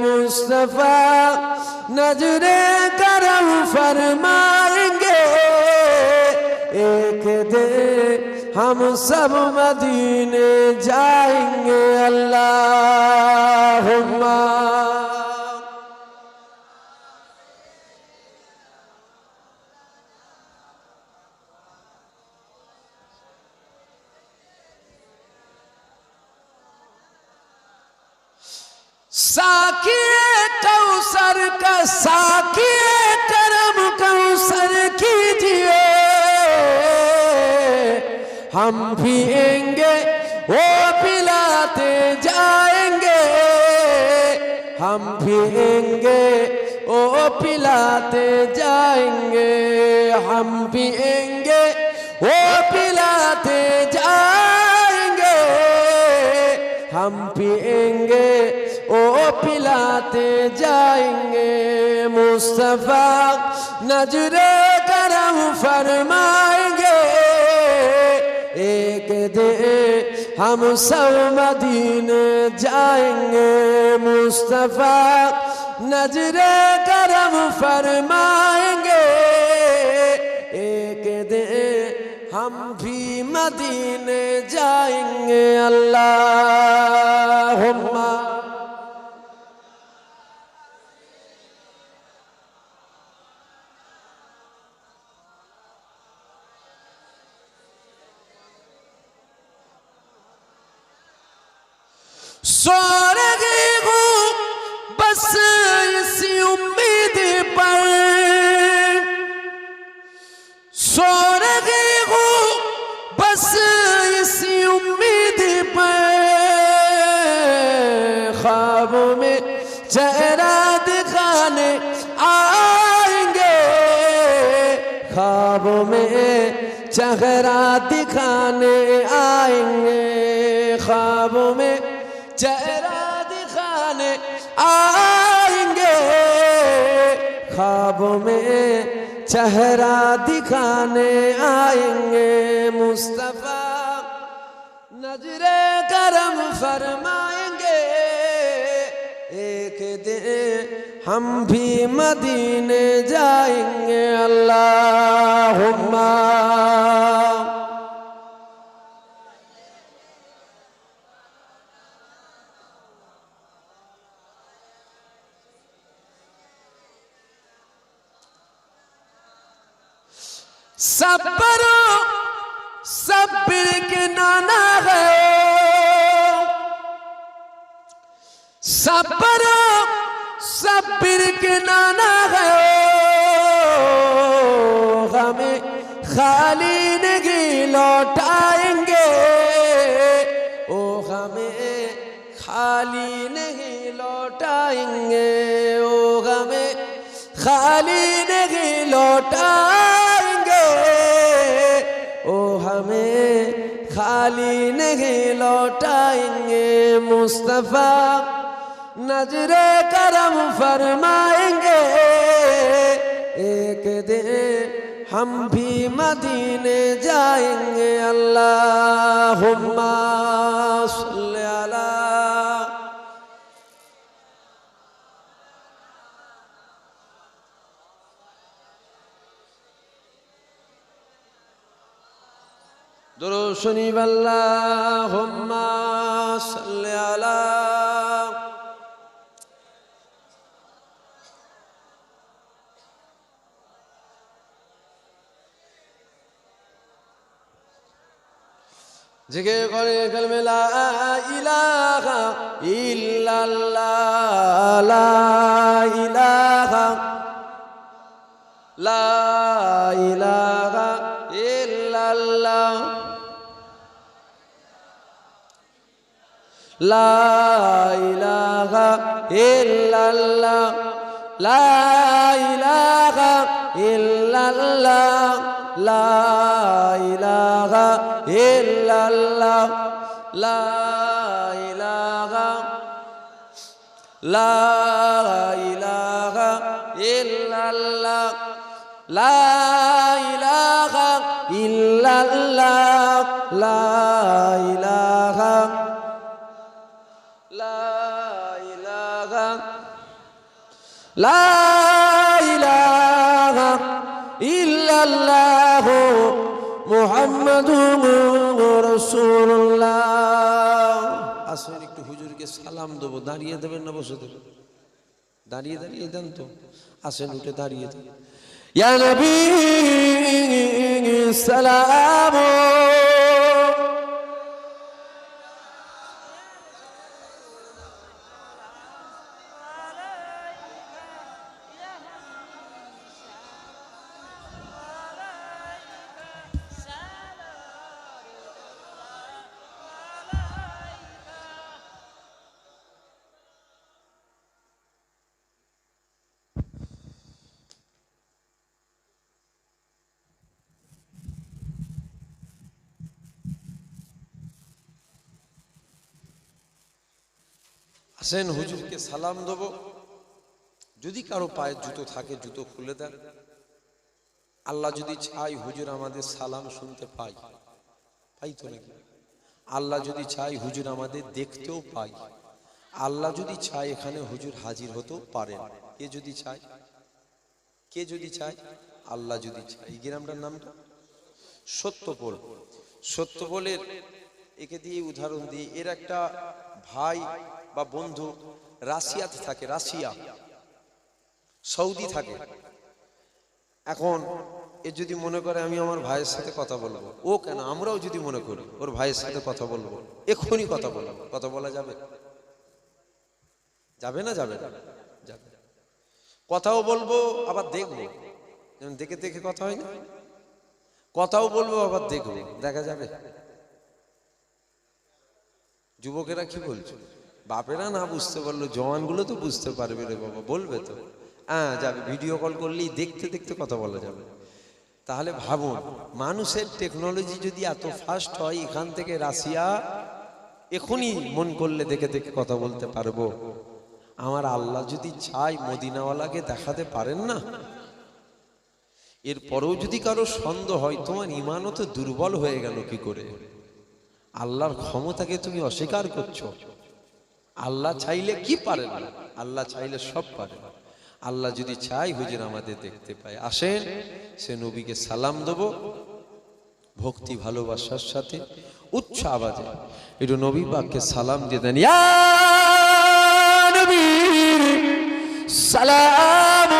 मुस्तफा नजरे करम फरमाएंगे, एक दिन हम सब मदीने जाएंगे। अल्लाहुम्मा साकिए कौसर का साकिए करम कौसर कीजिए, हम पिएंगे वो पिलाते जाएंगे, हम पिएंगे वो पिलाते जाएंगे, हम पिएंगे वो पिलाते जाएंगे, हम पिएंगे ओ पिलाते जाएंगे मुस्तफा नजरे करम फरमाएंगे एक दिन हम सब मदीने जाएंगे मुस्तफा नजरे करम फरमाएंगे एक दिन हम भी मदीने जाएंगे अल्लाहुम्मा सो रहे हूँ बस इसी उम्मीद पर सो रहे हूँ बस इसी उम्मीद पर ख्वाबों में चेहरा दिखाने आएंगे ख्वाबों में चेहरा दिखाने आएंगे ख्वाबों में चेहरा दिखाने आएंगे ख्वाबों में चेहरा दिखाने आएंगे मुस्तफा नजरे करम फरमाएंगे एक दिन हम भी मदीने जाएंगे अल्लाहुम्मा सब्रो सब्र के नाना है सब्रो सब्र के नाना है हमें खाली नहीं लौटाएंगे ओ हमें खाली नहीं लौटाएंगे ओ हमें खाली नहीं लौटाएंगे ओ हमें खाली नहीं लौटाएंगे मुस्तफा नजरे करम फरमाएंगे एक दिन हम भी मदीने जाएंगे अल्लाहुम्मा सल्ली अला दुरूद शरीफ अल्लाहुम्मा सल्ली अला जिक्र करे कलमे ला इलाहा इल्लल्लाह ला इलाहा इल्लल्लाह ला इलाहा इल्लल्लाह ला इलाहा इल्लल्लाह ला इलाहा इल्लल्लाह ला इलाहा इल्लल्लाह ला इलाहा इल्लल्लाह ला इलाहा ला इलाहा इल्लल्लाह मुहम्मदुर রাসূলুল্লাহ আসেন একটু হুজুরকে সালাম দেব দাঁড়িয়ে দেবেন না বসে দেবেন দাঁড়িয়ে দাঁড়িয়ে দেন তো আসেন উঠে দাঁড়িয়ে দেন ইয়া নবী সালাম আসেন হুজুরকে সালাম দেব। যদি কারো পায়ের জুতো থাকে জুতো খুলে দেন। আল্লাহ যদি চাই হুজুর আমাদের সালাম শুনতে পাই, পাই তো নাকি? আল্লাহ যদি চাই হুজুর আমাদের দেখতেও পাই। আল্লাহ যদি চাই এখানে হুজুর হাজির হতেও পারেন। কে যদি চায়? কে যদি চায়? আল্লাহ যদি চায়। এই গ্রামটার নামটা সত্যপোল। সত্যপোলের একে দিয়ে উদাহরণ দিই, এর একটা ভাই বা বন্ধু রাশিয়াতে থাকে, রাশিয়া সৌদি থাকে। এখন এ যদি মনে করে আমি আমার ভাইয়ের সাথে কথা বলবো, ও কেন আমরাও যদি মনে করি ওর ভাইয়ের সাথে কথা বলবো, এক্ষুনি কথা বলবো, কথা বলা যাবে? যাবে না? যাবে না? যাবে। কথাও বলবো আবার দেখবো, যেমন দেখে দেখে কথা হয় না? কথাও বলবো আবার দেখবো, দেখা যাবে? যুবকেরা কি বলছো? বাপেরা না বুঝতে পারলো, জওয়ানগুলো তো বুঝতে পারবে রে বাবা, বলবে তো। হ্যাঁ যাবে, ভিডিও কল করলেই দেখতে দেখতে কথা বলা যাবে। তাহলে ভাবুন, মানুষের টেকনোলজি যদি এত ফাস্ট হয়, এখান থেকে রাশিয়া এখনই মন করলে দেখে দেখে কথা বলতে পারবো। আমার আল্লাহ যদি চাই মদিনাওয়ালাকে দেখাতে পারেন না? এরপরেও যদি কারো সন্দেহ হয়, তোমার ইমানও তো দুর্বল হয়ে গেল কি করে? আল্লাহর ক্ষমতাকে তুমি অস্বীকার করছো। আল্লাহ চাইলে কি পারে না? আল্লাহ চাইলে সব পারে। আল্লাহ যদি চাই হুজুর আমাদের দেখতে পায়, আসেন সে নবীকে সালাম দেব ভক্তি ভালোবাসার সাথে উচ্চ আওয়াজে একটু নবী পাককে সালাম দিয়ে দেন। ইয়া নবী সালাম।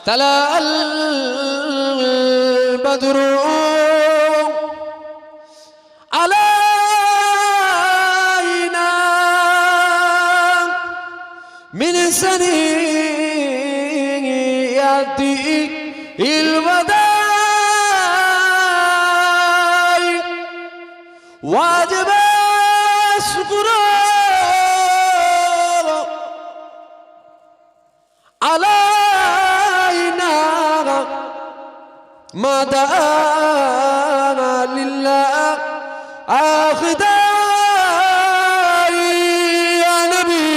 طلع البدر علينا من ثنيات الوداع واجب الشكر على ما دعانا لله آخداي يا نبي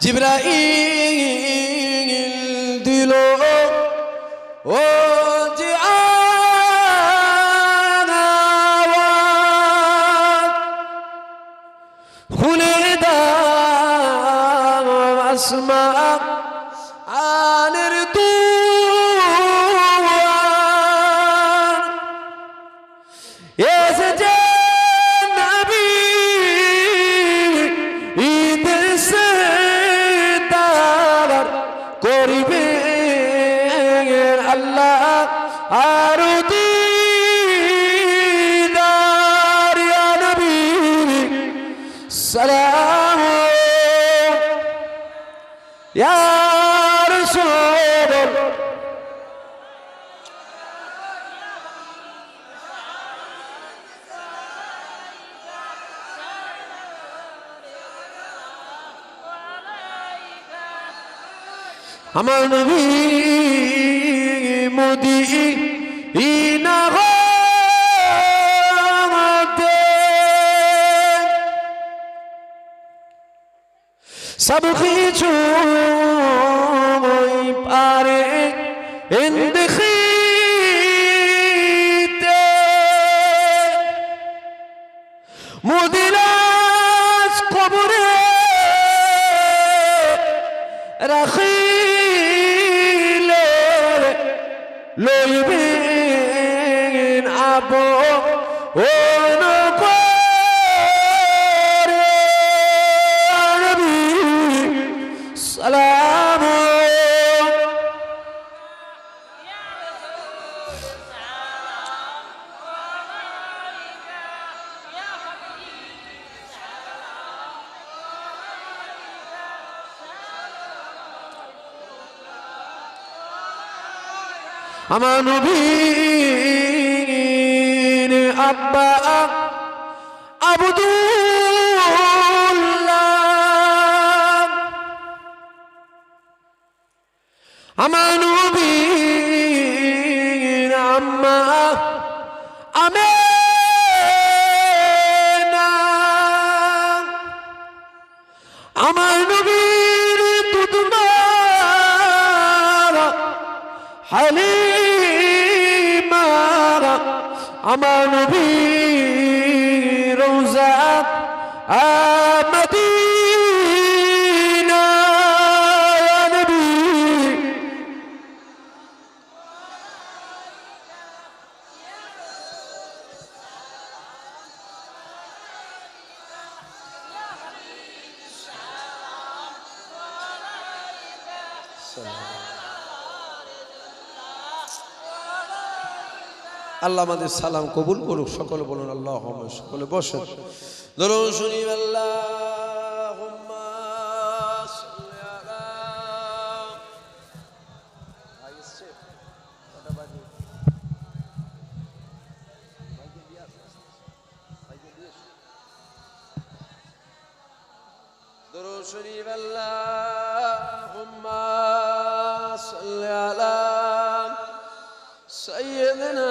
জিবরাইল দিল ও যে আওয়াজ, খুলে দাও আসমান আনের দুয়ার, এসেছে নবী ঈদের সে করিবে আল্লাহ আর দিদার। ইয়া নবী সালাম ইয়া রাসূল। আমার নবী মদিনা হতে সব কিছু পারে দেখিতে, মদিনার কবরে রাখি লইবেন আপন করে নবী সালাম। আমার নবীর আব্বা আব্দুল্লাহ, আমার নবীর আম্মা আমেনা, আমার নবীর দুধমা হালিমা, আমার নবীর রওজা মদিনা, ইয়া নবী আল্লাহ আমাদের সালাম কবুল করুক। সকলে বলুন আল্লাহুম্মা, সকলে বসেন। দরুদ শরীফ আল্লাহুম্মা সাল্লি আলা দরুদ শরীফ আল্লাহুম্মা সাল্লি আলা সাইয়্যিদিনা।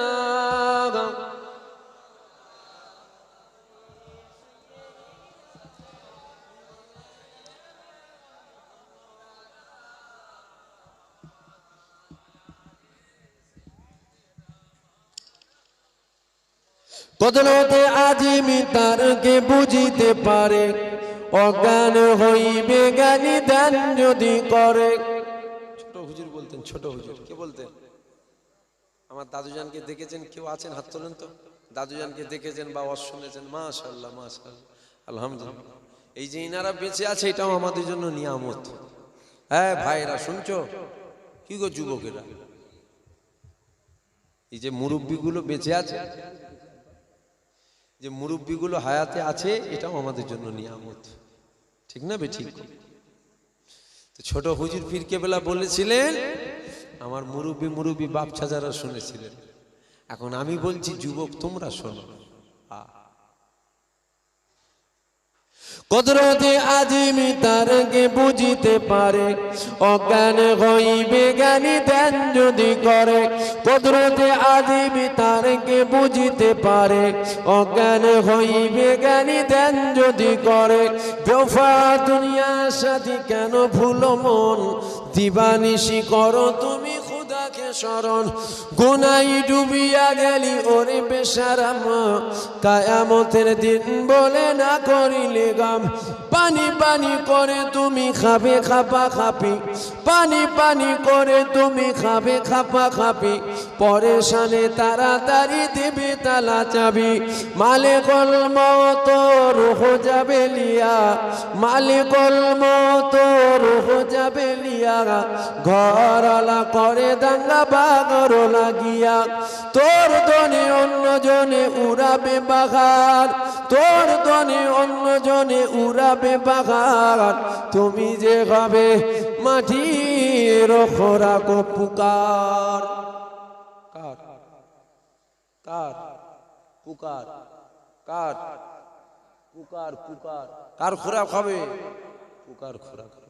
কদরতে আজিমি তারকে বুঝিতে পারে, অজ্ঞান হইবে জ্ঞানী ধ্যান যদি করে। ছোট হুজুর বলতেন, ছোট হুজুর কে বলতেন? আমার দাদুজানকে দেখেছেন? কেউ আছেন হাত তোলেন তো। দাদুজানকে দেখেছেন বা ওয়াজ শুনেছেন? মাশাআল্লাহ, মাশাআল্লাহ, আলহামদুলিল্লাহ। এই যে ইনারা বেঁচে আছে এটাও আমাদের জন্য নিয়ামত। হ্যাঁ ভাইরা শুনছো? কি গো যুবকেরা, এই যে মুরব্বিগুলো বেঁচে আছে, যে মুরব্বিগুলো হায়াতে আছে, এটাও আমাদের জন্য নিয়ামত। ঠিক না বেঠিক? তো ছোট হুজুর পীর কেবলা বলেছিলেন, আমার মুরব্বি বাপ চাচারা শুনেছিলেন। এখন আমি বলছি যুবক তোমরা শোনো। কদরতে আজিমি তারকে বুঝিতে পারে, অজ্ঞান হইবে জ্ঞানী ধ্যান যদি করে। কদরতে আজিমি তারকে বুঝিতে পারে, অজ্ঞান হইবে জ্ঞানী ধ্যান যদি করে। বেওফা দুনিয়ার সাথী কেন ভুলো মন, দিবানিশি করো তুমি খুদাকে স্মরণ। গুনাই ডুবিয়া গেলি ওরে বেশারাম, কায়ামতের দিন বলে না করিলে গাম। পানি পানি করে তুমি খাবে খাপা খাপি, পানি পানি করে তুমি খাবে খাপা খাপি। পরেশানে তাড়াতাড়ি দেবে তালা চাবি। মালিকুল মওত রূহ যাবে লিয়া, মালিকুল মওত রূহ যাবে লিয়া। ঘরওয়ালা করে দাঙ্গা বাগর লাগিয়া, তোর দনে অন্য জনে উড়াবে বাগান, তোর দনে অন্য জনে উড়াবে বাগান। তুমি যে হবে মাটির খোরাক পুকার। কার কার পুকার, কার পুকার, পুকার কার খোরাক হবে? পুকার খোরাক হবে।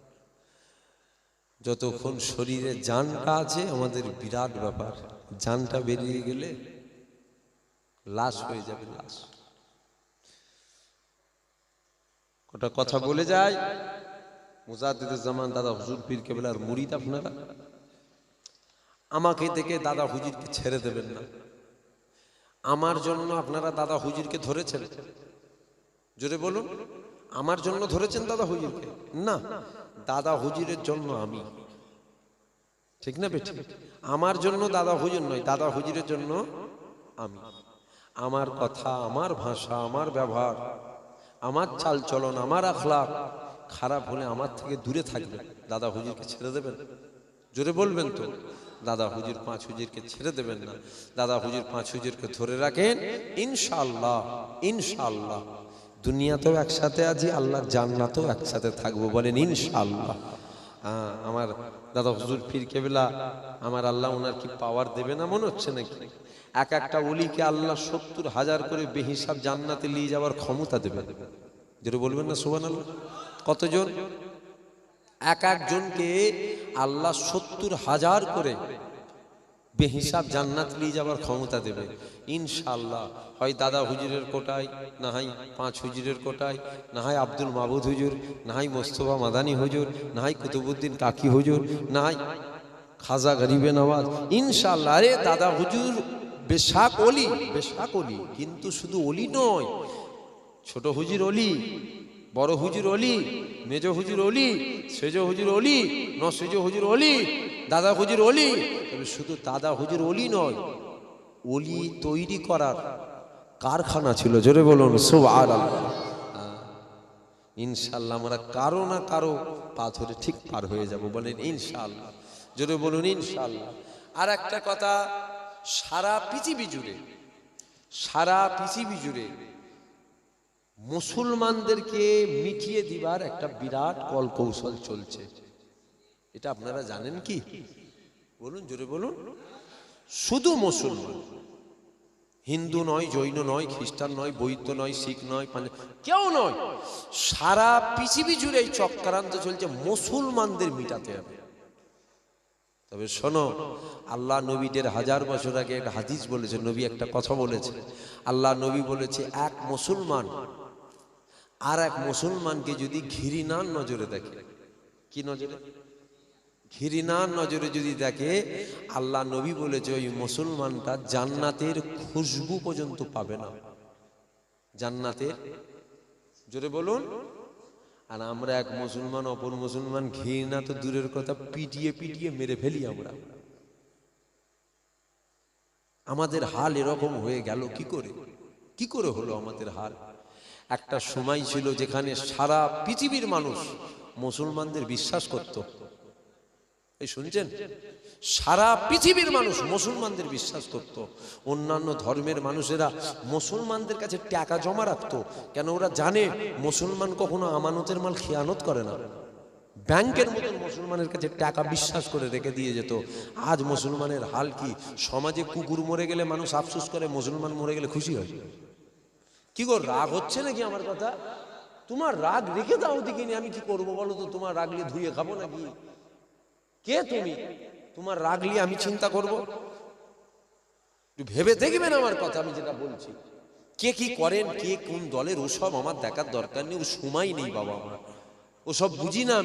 যতক্ষণ শরীরে জানটা আছে আমাদের বিরাট ব্যাপার। জানটা বেরিয়ে গেলে লাশ হয়ে যাবে, লাশ। কটা কথা বলে যায়। মুজাদ্দিদুজ জামান দাদা হুজুর পীর কেবলার মুরিদ আপনারা। আমাকে দেখে দাদা হুজুরকে ছেড়ে দেবেন না। আমার জন্য আপনারা দাদা হুজুরকে ধরেছেন? জোরে বলুন, আমার জন্য ধরেছেন দাদা হুজুরকে? না, দাদা হুজুরের জন্য আমি। ঠিক না বেঠিক? আমার জন্য দাদা হুজুর নয়, দাদা হুজুরের জন্য আমি। আমার কথা, আমার ভাষা, আমার ব্যবহার, আমার চালচলন, আমার আখলাক খারাপ হলে আমার থেকে দূরে থাকবেন। দাদা হুজুরকে ছেড়ে দেবেন? জোরে বলবেন তো। দাদা হুজুর পাঁচ হুজুরকে ছেড়ে দেবেন না। দাদা হুজুর পাঁচ হুজুরকে ধরে রাখেন, ইনশাআল্লাহ ইনশাআল্লাহ দুনিয়াতেও একসাথে আছি, আল্লাহর জান্নাতেও একসাথে থাকবো। বলেন ইনশাআল্লাহ। আমার দাদা হুজুর পীর কেবলা আমার আল্লাহ ওনার কি পাওয়ার দেবে না মনে হচ্ছে নাকি? এক একটা ওলিকে আল্লাহ 70,000 করে বেহিসাব জান্নাতে নিয়ে যাওয়ার ক্ষমতা দেবে। যেটা বলবেন না সুবহানাল্লাহ? কতজন? এক একজনকে আল্লাহ 70,000 করে বেহিসাব জান্নাত নিয়ে যাওয়ার ক্ষমতা দেবে ইনশাআল্লাহ। হয় দাদা হুজুরের কোটায়, না হয় 5 হুজুরের কোটায়, না হয় আব্দুল মাবুদ হুজুর, না হয় মোস্তফা মাদানী হুজুর, না হয় কুতুবুদ্দিন কাকি হুজুর, না হয় খাজা গরিবে নওয়াজ, ইনশাআল্লাহ। আরে দাদা হুজুর বেশাক ওলি, বেশাক ওলি, কিন্তু শুধু ওলি নয়, ছোট হুজুর ওলি, বড় হুজুর ওলি, মেজ হুজুর ওলি, সেজ হুজুর ওলি, নসেজ হুজুর ওলি, দাদা হুজুর ওলি। তবে শুধু দাদা হুজুর ওলি নয়, ওলি তৈরি করার কারখানা ছিল। জোরে বলুন সুবহানাল্লাহ। ইনশাআল্লাহ আমরা কারো না কারো পা ধরে ঠিক পার হয়ে যাব, বলেন ইনশাআল্লাহ। জোরে বলুন ইনশাআল্লাহ। আর একটা কথা, সারা পৃথিবী জুড়ে মুসলমানদেরকে মিটিয়ে দিবার একটা বিরাট কল কৌশল চলছে। এটা আপনারা জানেন কি? বলুন, জোরে বলুন। শুধু মুসলমান, হিন্দু নয়, জৈন নয়, খ্রিস্টান নয়, বৌদ্ধ নয়, শিখ নয়, কেউ নয়, সারা পৃথিবী জুড়ে এই চক্রান্ত চলছে মুসলমানদের মিটাতে হবে। তবে শোনো, আল্লাহ নবীদের 1000 বছর আগে একটা হাদিস বলেছে, নবী একটা কথা বলেছে। আল্লাহ নবী বলেছে, এক মুসলমান আর এক মুসলমানকে যদি ঘৃণার নজরে দেখে, কি নজরে? ঘৃণার নজরে যদি দেখে, আল্লাহ নবী বলেছে ওই মুসলমানটা জান্নাতের খুশবু পর্যন্ত পাবে না। জান্নাতের, জোরে বলুন। আর আমরা এক মুসলমান অপর মুসলমান ঘৃণা তো দূরের কথা, পিটিয়ে পিটিয়ে মেরে ফেলি আমরা। আমাদের হাল এরকম হয়ে গেল কি করে হলো আমাদের হাল? একটা সময় ছিল যেখানে সারা পৃথিবীর মানুষ মুসলমানদের বিশ্বাস করত। এই শুনছেন? সারা পৃথিবীর মানুষ মুসলমানদের বিশ্বাস করত। অন্যান্য ধর্মের মানুষেরা মুসলমানদের কাছে টাকা জমা রাখতো, কেন? ওরা জানে মুসলমান কখনো আমানতের মাল খেয়ানত করে না। ব্যাংকের মতন মুসলমানের কাছে টাকা বিশ্বাস করে রেখে দিয়ে যেত। আজ মুসলমানের হাল কি? সমাজে কুকুর মরে গেলে মানুষ আফসোস করে, মুসলমান মরে গেলে খুশি হয়। কি গো, রাগ হচ্ছে নাকি আমার কথা? তোমার রাগ রেখে দাও দিকে, আমি কি করবো বলো তো? তোমার রাগলে ধুয়ে খাবো নাকি? কে তুমি? তোমার রাগলি আমি চিন্তা করব? একটু ভেবে দেখবেন আমার কথা, আমি যেটা বলছি। কে কি করেন, কে কোন দলের, ওসব আমার দেখার দরকার নেই, ও সময় নেই বাবা আমার, ওসব বুঝি না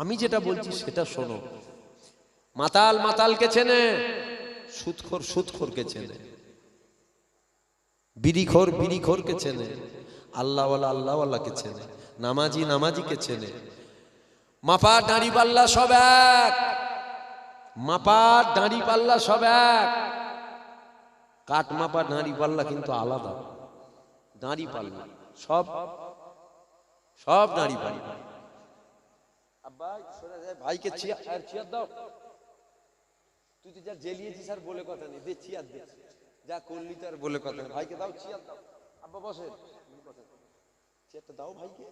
আমি যেটা বলছি সেটা শোনো। মাতাল মাতালকে চেনে, সুদখোর সুদখোরকে চেনে, বিড়িখোর বিড়িখোরকে চেনে, আল্লাহওয়ালা আল্লাহওয়ালাকে চেনে, নামাজি নামাজিকে চেনে। মাপা দাঁড়ি পাল্লা সব এক, মাপা দাঁড়ি পাল্লা সব এক। কাঠ মাপা দাঁড়ি পাল্লা কিন্তু আলাদা। দাঁড়ি পাল্লা সব সব দাঁড়ি পাল্লা। ভাইকে চেয়ার দাও। তুই তো যা জেলিয়েছিস আর বলে কথা নেই, দে চেয়ার দে, যা করলি তার বলে কথা নেই। ভাইকে দাও চেয়ার দাও। আব্বা বসে, চেয়ারটা দাও ভাইকে।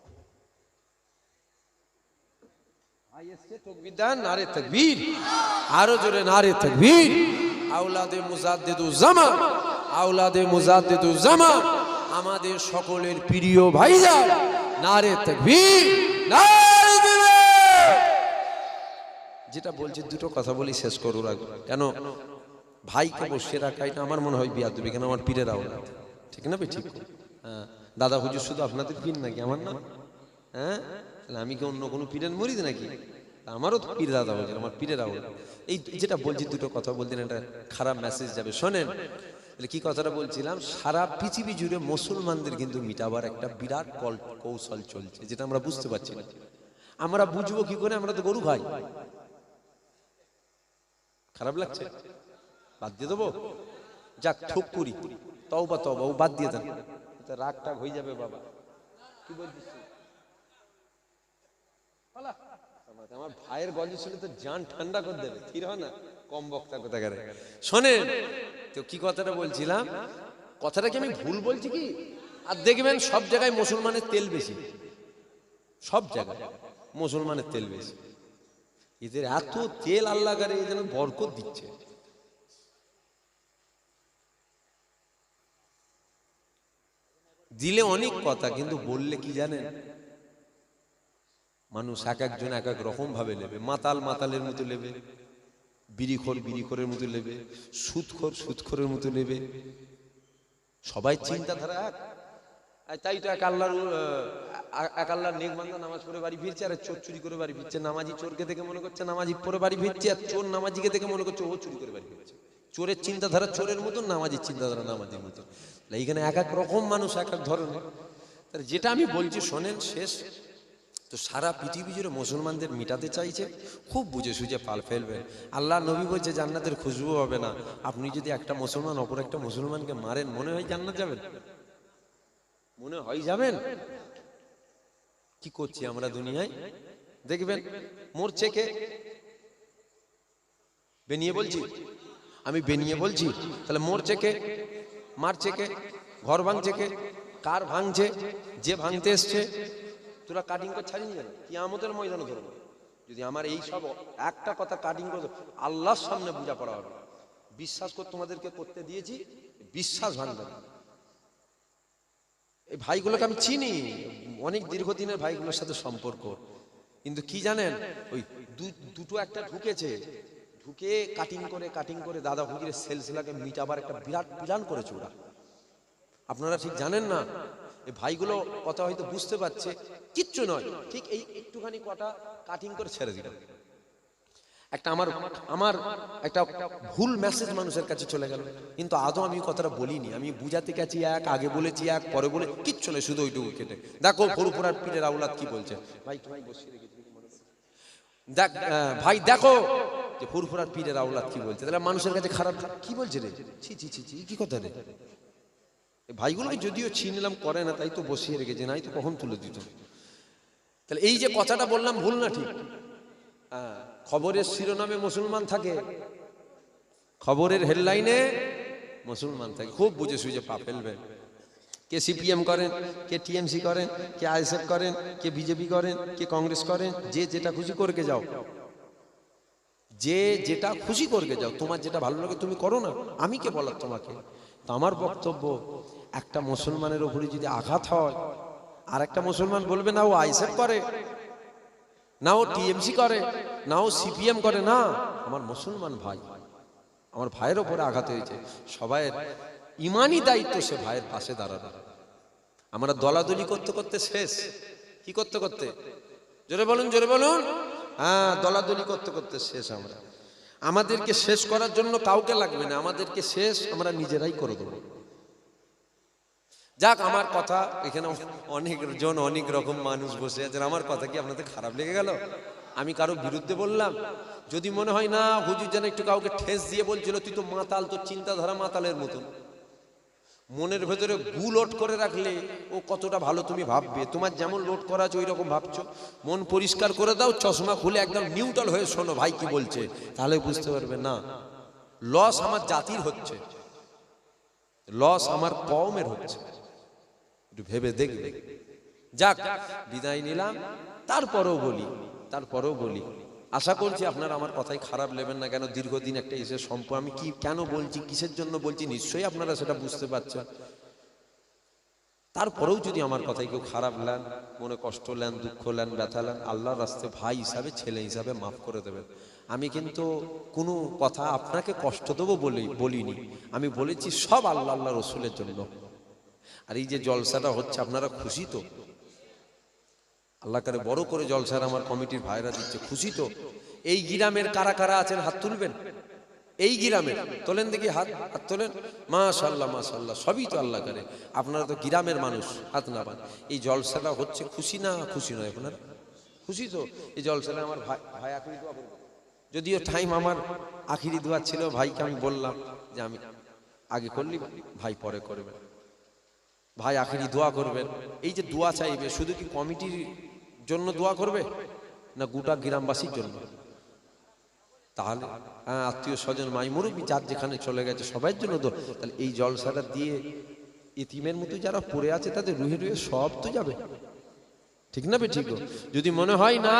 নারে তাকবীর, আরো জোরে নারে তাকবীর। আওলাদে মুজাদ্দিদুজ্জামান, আওলাদে মুজাদ্দিদুজ্জামান, আমাদের সকলের প্রিয় ভাইজান, নারে তাকবীর, নারে তাকবীর। যেটা বলছি দুটো কথা বলি, শেষ করো রাখবো। কেন ভাইকে বসে রাখা এটা আমার মনে হয় বিয়াদবি, কেন আমার পীরের আওলাদ, ঠিক না? ঠিক। হ্যাঁ, দাদা হুজুর শুধু আপনাদের পীর নাকি? আমার না। হ্যাঁ, আমি কি অন্য কোনো পীরের মুরিদ নাকি? আমারও তো পীর দাদা হুজুর, আমার পীরের আওলাদ। এই যেটা বলছি দুটো কথা বলতেন, একটা খারাপ মেসেজ যাবে, শোনেন। কি কথাটা বলছিলাম? সারা পৃথিবী জুড়ে মুসলমানদের কিন্তু মিটাবার একটা বিরাট কৌশল চলছে, যেটা আমরা বুঝতে পারছি না। আমরা বুঝবো কি করে? আমরা তো গরু খাই। খারাপ লাগছে? বাদ দিয়ে দেবো? যাক, থুক করি, তওবা তওবা, ও বাদ দিয়ে দেন, রাগ টাগ হয়ে যাবে বাবা। কি বলছিস? আমার ভাইয়ের গল্প শুনে তো জান ঠান্ডা করে দেবে, ঠিক হয় না? কম বক্তা কথা করে। শোনেন তো, কি কথাটা বলছিলাম, কথাটা কি আমি ভুল বলছি কি? আর দেখবেন সব জায়গায় মুসলমানের তেল বেশি, সব জায়গায় মুসলমানের তেল বেশি। এদের এত তেল আল্লাহ করে এই যেন বরকত দিচ্ছে। দিলে অনেক কথা, কিন্তু বললে কি জানেন, মানুষ এক একজন এক এক রকম ভাবে নেবে। মাতাল মাতালের মতো নেবে, বিড়িখোর বিড়িখোরের মতো নেবে, সুদখোর সুদখোরের মতো নেবে। সবাই চিন্তাধারা এক। তাই তো এক আল্লাহর নেক বান্দা নামাজ পড়ে বাড়ি ফিরছে, আর চোর চুরি করে বাড়ি ফিরছে। নামাজি চোরকে দেখে মনে করছে নামাজি পড়ে বাড়ি ফিরছে, আর চোর নামাজিকে দেখে মনে করছে ও চুরি করে বাড়ি ফিরছে। চোরের চিন্তাধারা চোরের মতন, নামাজির চিন্তাধারা নামাজির মতন। এইখানে এক এক রকম মানুষ, এক এক ধরনের। যেটা আমি বলছি শোনেন, শেষ তো সারা পৃথিবী জুড়ে মুসলমানদের মিটাতে চাইছে, খুব বুঝে সুঝে পাল ফেলবেন। আল্লাহ নবী বলছে জান্নাতের খুশবু হবে না। আপনি যদি একটা মুসলমান অপর একটা মুসলমানকে মারেন, মনে হয় জান্নাত যাবেন? মনে হয় যাবেন? কি করছি আমরা দুনিয়ায়? দেখবেন মরছে কে? বেনিয়ে বলছি, আমি বেনিয়ে বলছি। তাহলে মরছে কে? মারছে কে? ঘর ভাঙছে কে? কার ভাঙছে? যে ভাঙতে এসছে। তোরা কাটিং করে ছাড়িয়ে যাবে, কিয়ামতের ময়দানে ধরবো। যদি আমার এই সব একটা কথা কাটিং করে আল্লাহর সামনে বুঝা পড়া হবে। বিশ্বাস করে তোমাদেরকে করতে দিয়েছি, বিশ্বাস ভাঙবে না। এই ভাইগুলোকে আমি চিনি, অনেক দীর্ঘদিনের ভাইগুলোর সাথে সম্পর্ক। কিন্তু কি জানেন, ওই দুটো একটা ঢুকেছে, ঢুকে কাটিং করে দাদা হুজুরের সেলসিলাকে মিটাবার একটা বিরাট প্ল্যান করেছে ওরা। আপনারা ঠিক জানেন না। এই ভাইগুলো কথা হয়তো বুঝতে পারছে, কিচ্ছু নয়, ঠিক এই একটুখানি কটা কাটিং করে ছেড়ে দিল। একটা আমার একটা ভুল মেসেজ মানুষের কাছে চলে গেল, কিন্তু আদৌ আমি কথাটা বলিনি। আমি বুঝাতে গেছি এক, আগে বলেছি এক, পরে বলে কিচ্ছু নয়, শুধু ওইটুকু কেটে দেখো ফুরফুরার পীরের আওলাদ কি বলছে। ভাই তোমায় বসিয়ে রেখেছি, দেখ ভাই দেখো যে ফুরফুরার পীরের আওলাদ কি বলছে। তাহলে মানুষের কাছে খারাপ কি বলছে রে, ছি ছি ছি ছি, কি কথা রে। ভাইগুলোকে যদিও চিনলাম, করে না, তাই তো বসিয়ে রেখেছে, নাই তো কখন তুলে দিত। তাহলে এই যে কথাটা বললাম ভুল না ঠিক? খবরের শিরোনামে মুসলমান থাকে, খবরের হেডলাইনে মুসলমান থাকে। খুব বুঝে সুঝে পা ফেলবেন। কে সিপিএম করেন, কে টিএমসি করেন, কে আইএসএফ করেন, কে বিজেপি করেন, কে কংগ্রেস করেন, যে যেটা খুশি করকে যাও, যে যেটা খুশি করকে যাও। তোমার যেটা ভালো লাগে তুমি করো না, আমি কে বলার তোমাকে। তো আমার বক্তব্য, একটা মুসলমানের উপরে যদি আঘাত হয়, আর একটা মুসলমান বলবে না ও আইএসএফ করে, না ও টিএমসি করে, না ও সিপিএম করে, না, আমার মুসলমান ভাই, আমার ভাইয়ের ওপরে আঘাত হয়েছে, সবাই ইমানি দায়িত্ব সে ভাইয়ের পাশে দাঁড়ানো। আমরা দলাদলি করতে করতে শেষ। কি করতে করতে? জোরে বলুন, জোরে বলুন। হ্যাঁ, দলাদলি করতে করতে শেষ। আমরা আমাদেরকে শেষ করার জন্য কাউকে লাগবে না, আমাদেরকে শেষ আমরা নিজেরাই করে দেবো। যাক, আমার কথা এখানে অনেকজন অনেক রকম মানুষ বসে আছেন। আমার কথা কি আপনাদের খারাপ লেগে গেল? আমি কারো বিরুদ্ধে বললাম? যদি মনে হয় না হুজুর যেন একটু কাউকে ঠেস দিয়ে বলছিল তুই তো মাতাল, তোর চিন্তাধারা মাতালের মতন, মনের ভেতরে গু লোড করে রাখলে ও কতটা ভালো তুমি ভাববে। তোমার যেমন লোড করা আছে ওই রকম ভাবছো। মন পরিষ্কার করে দাও, চশমা খুলে একদম নিউট্রাল হয়ে শোনো ভাই কি বলছে, তাহলে বুঝতে পারবে না লস আমার জাতির হচ্ছে, লস আমার কওমের হচ্ছে। একটু ভেবে দেখবে। যাক, বিদায় নিলাম। তারপরেও বলি, আশা করছি আপনারা আমার কথাই খারাপ নেবেন না। কেন, দীর্ঘদিন একটা এসে সম্পর্ক, আমি কি কেন বলছি, কিসের জন্য বলছি, নিশ্চয়ই আপনারা সেটা বুঝতে পারছেন। তারপরেও যদি আমার কথাই কেউ খারাপ নেন, মনে কষ্ট নেন, দুঃখ নেন, ব্যথা নেন, আল্লাহর রাস্তায় ভাই হিসাবে, ছেলে হিসাবে মাফ করে দেবেন। আমি কিন্তু কোনো কথা আপনাকে কষ্ট দেবো বলিনি। আমি বলেছি সব আল্লাহ আল্লাহ রসুলের জন্য। আর এই যে জলসাটা হচ্ছে, আপনারা খুশি তো? আল্লাহ করে বড় করে জলসার আমার কমিটির ভাইরা দিচ্ছে, খুশি তো? এই গ্রামের কারা কারা আছেন হাত তুলবেন। এই গ্রামের তোলেন দেখি, হাত তোলেন। মাশাআল্লাহ মাশাআল্লাহ, সবই তো আল্লাহ করে। আপনারা তো গ্রামের মানুষ, হাত না পান। এই জলসাটা হচ্ছে, খুশি না খুশি নয়? আপনারা খুশি তো? এই জলসাটা আমার ভাই আখিরি দোয়া করবে। যদিও টাইম আমার আখিরি দোয়া ছিল, ভাইকে আমি বললাম যে আমি আগে করলি, ভাই পরে করবেন। ভাই আখিরি দোয়া করবেন। এই যে দোয়া চাইবে, শুধু কি কমিটির জন্য দোয়া করবে না গোটা গ্রামবাসীর জন্য? তাহলে আত্মীয় স্বজন, মাই মুরব্বী যার যেখানে চলে গেছে সবার জন্য তো। তাহলে এই জলসাটা দিয়ে ইতিমের মতো যারা পড়ে আছে তাদের রুহে রুহে সব তো যাবে, ঠিক না? ঠিক। যদি মনে হয় না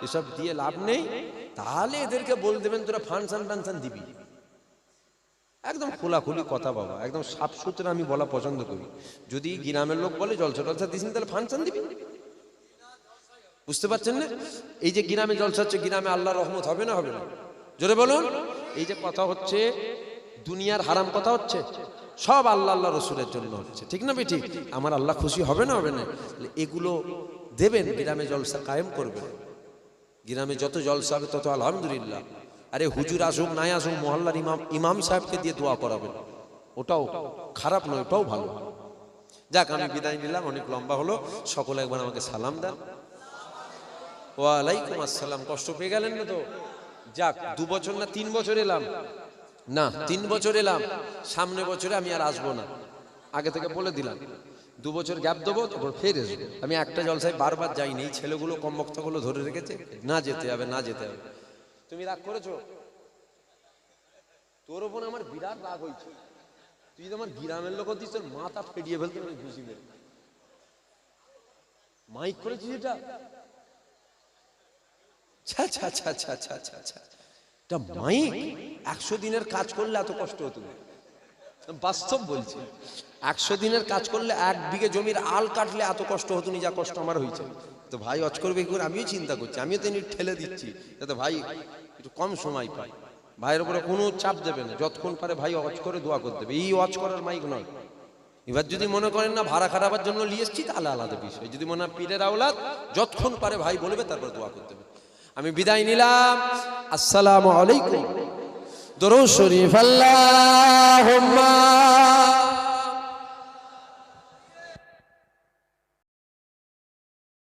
এসব দিয়ে লাভ নেই। তাহলে এদেরকে বলে দেবেন তোরা ফাংশন টানশন দিবি। একদম খোলাখুলি কথা বাবা, একদম সাফ সুতরা আমি বলা পছন্দ করি। যদি গ্রামের লোক বলে জলসা টলসা দিস তাহলে ফাংশন দিবি, বুঝতে পারছেন না? এই যে গ্রামে জলসা হচ্ছে, গ্রামে আল্লাহর রহমত হবে না হবে না? জোরে বলুন। এই যে কথা হচ্ছে, দুনিয়ার হারাম কথা হচ্ছে, সব আল্লাহ আল্লাহ রসুলের জন্য হচ্ছে, ঠিক না বেঠিক? আমার আল্লাহ খুশি হবে না হবে না? এগুলো দেবেন, গ্রামে জলসা কায়েম করবেন। গ্রামে যত জলসা হবে তত আলহামদুলিল্লাহ। আরে হুজুর আসুক নাই আসুক, মহল্লার ইমাম সাহেবকে দিয়ে দোয়া করাবেন, ওটাও খারাপ নয়, ওটাও ভালো। যাক, আমি বিদায় নিলাম, অনেক লম্বা হলো। সকলে একবার আমাকে সালাম দেন। ওয়ালাইকুম আসসালাম। কষ্ট পেয়ে গেলেন না তো? যাক, 2 বছর না 3 বছর এলাম না, 3 বছর এলাম। সামনে বছরে আমি আর আসবো না, আগে থেকে বলে দিলাম। 2 বছর গ্যাপ দেবো, তারপর ফের আসবো। আমি একটা জলসায় বারবার যাইনি, এই ছেলেগুলো কমবক্তাগুলো ধরে রেখেছে, না যেতে হবে না যেতে হবে। তুমি রাগ করেছো? তোর ওপর আমার বিরাট রাগ হয়েছে। তুই তো আমার গ্রামের লোক দিস, তোর মাথা ফেটিয়ে ফেলতে আমি খুশি মেরে মাইক করেছিস এটা। মাইক 100 দিনের কাজ করলে এত কষ্ট হতো না, বাস্তব বলছি। 100 দিনের কাজ করলে 1 বিঘে জমির আল কাটলে এত কষ্ট হতো না যা কষ্ট আমার হয়েছে। তো ভাই অজ করবে কি করে আমিও চিন্তা করছি, আমিও তো ঠেলে দিচ্ছি যাতে ভাই একটু কম সময় পায়। ভাইয়ের উপরে কোনো চাপ দেবে না, যতক্ষণ পারে ভাই অজ করে দোয়া করতে দেবে। এই অজ করার মাইক নয়। এবার যদি মনে করেন না ভাড়া খারাপের জন্য নিয়ে এসছি, তাহলে আলাদা বিষয়। যদি মনে হয় পীরের আওলাদ, যতক্ষণ পারে ভাই বলবে, তারপর দোয়া করতে হবে। আমি বিদায় নিলাম। আসসালামু আলাইকুম। দরুদ শরীফ আল্লাহুম্মা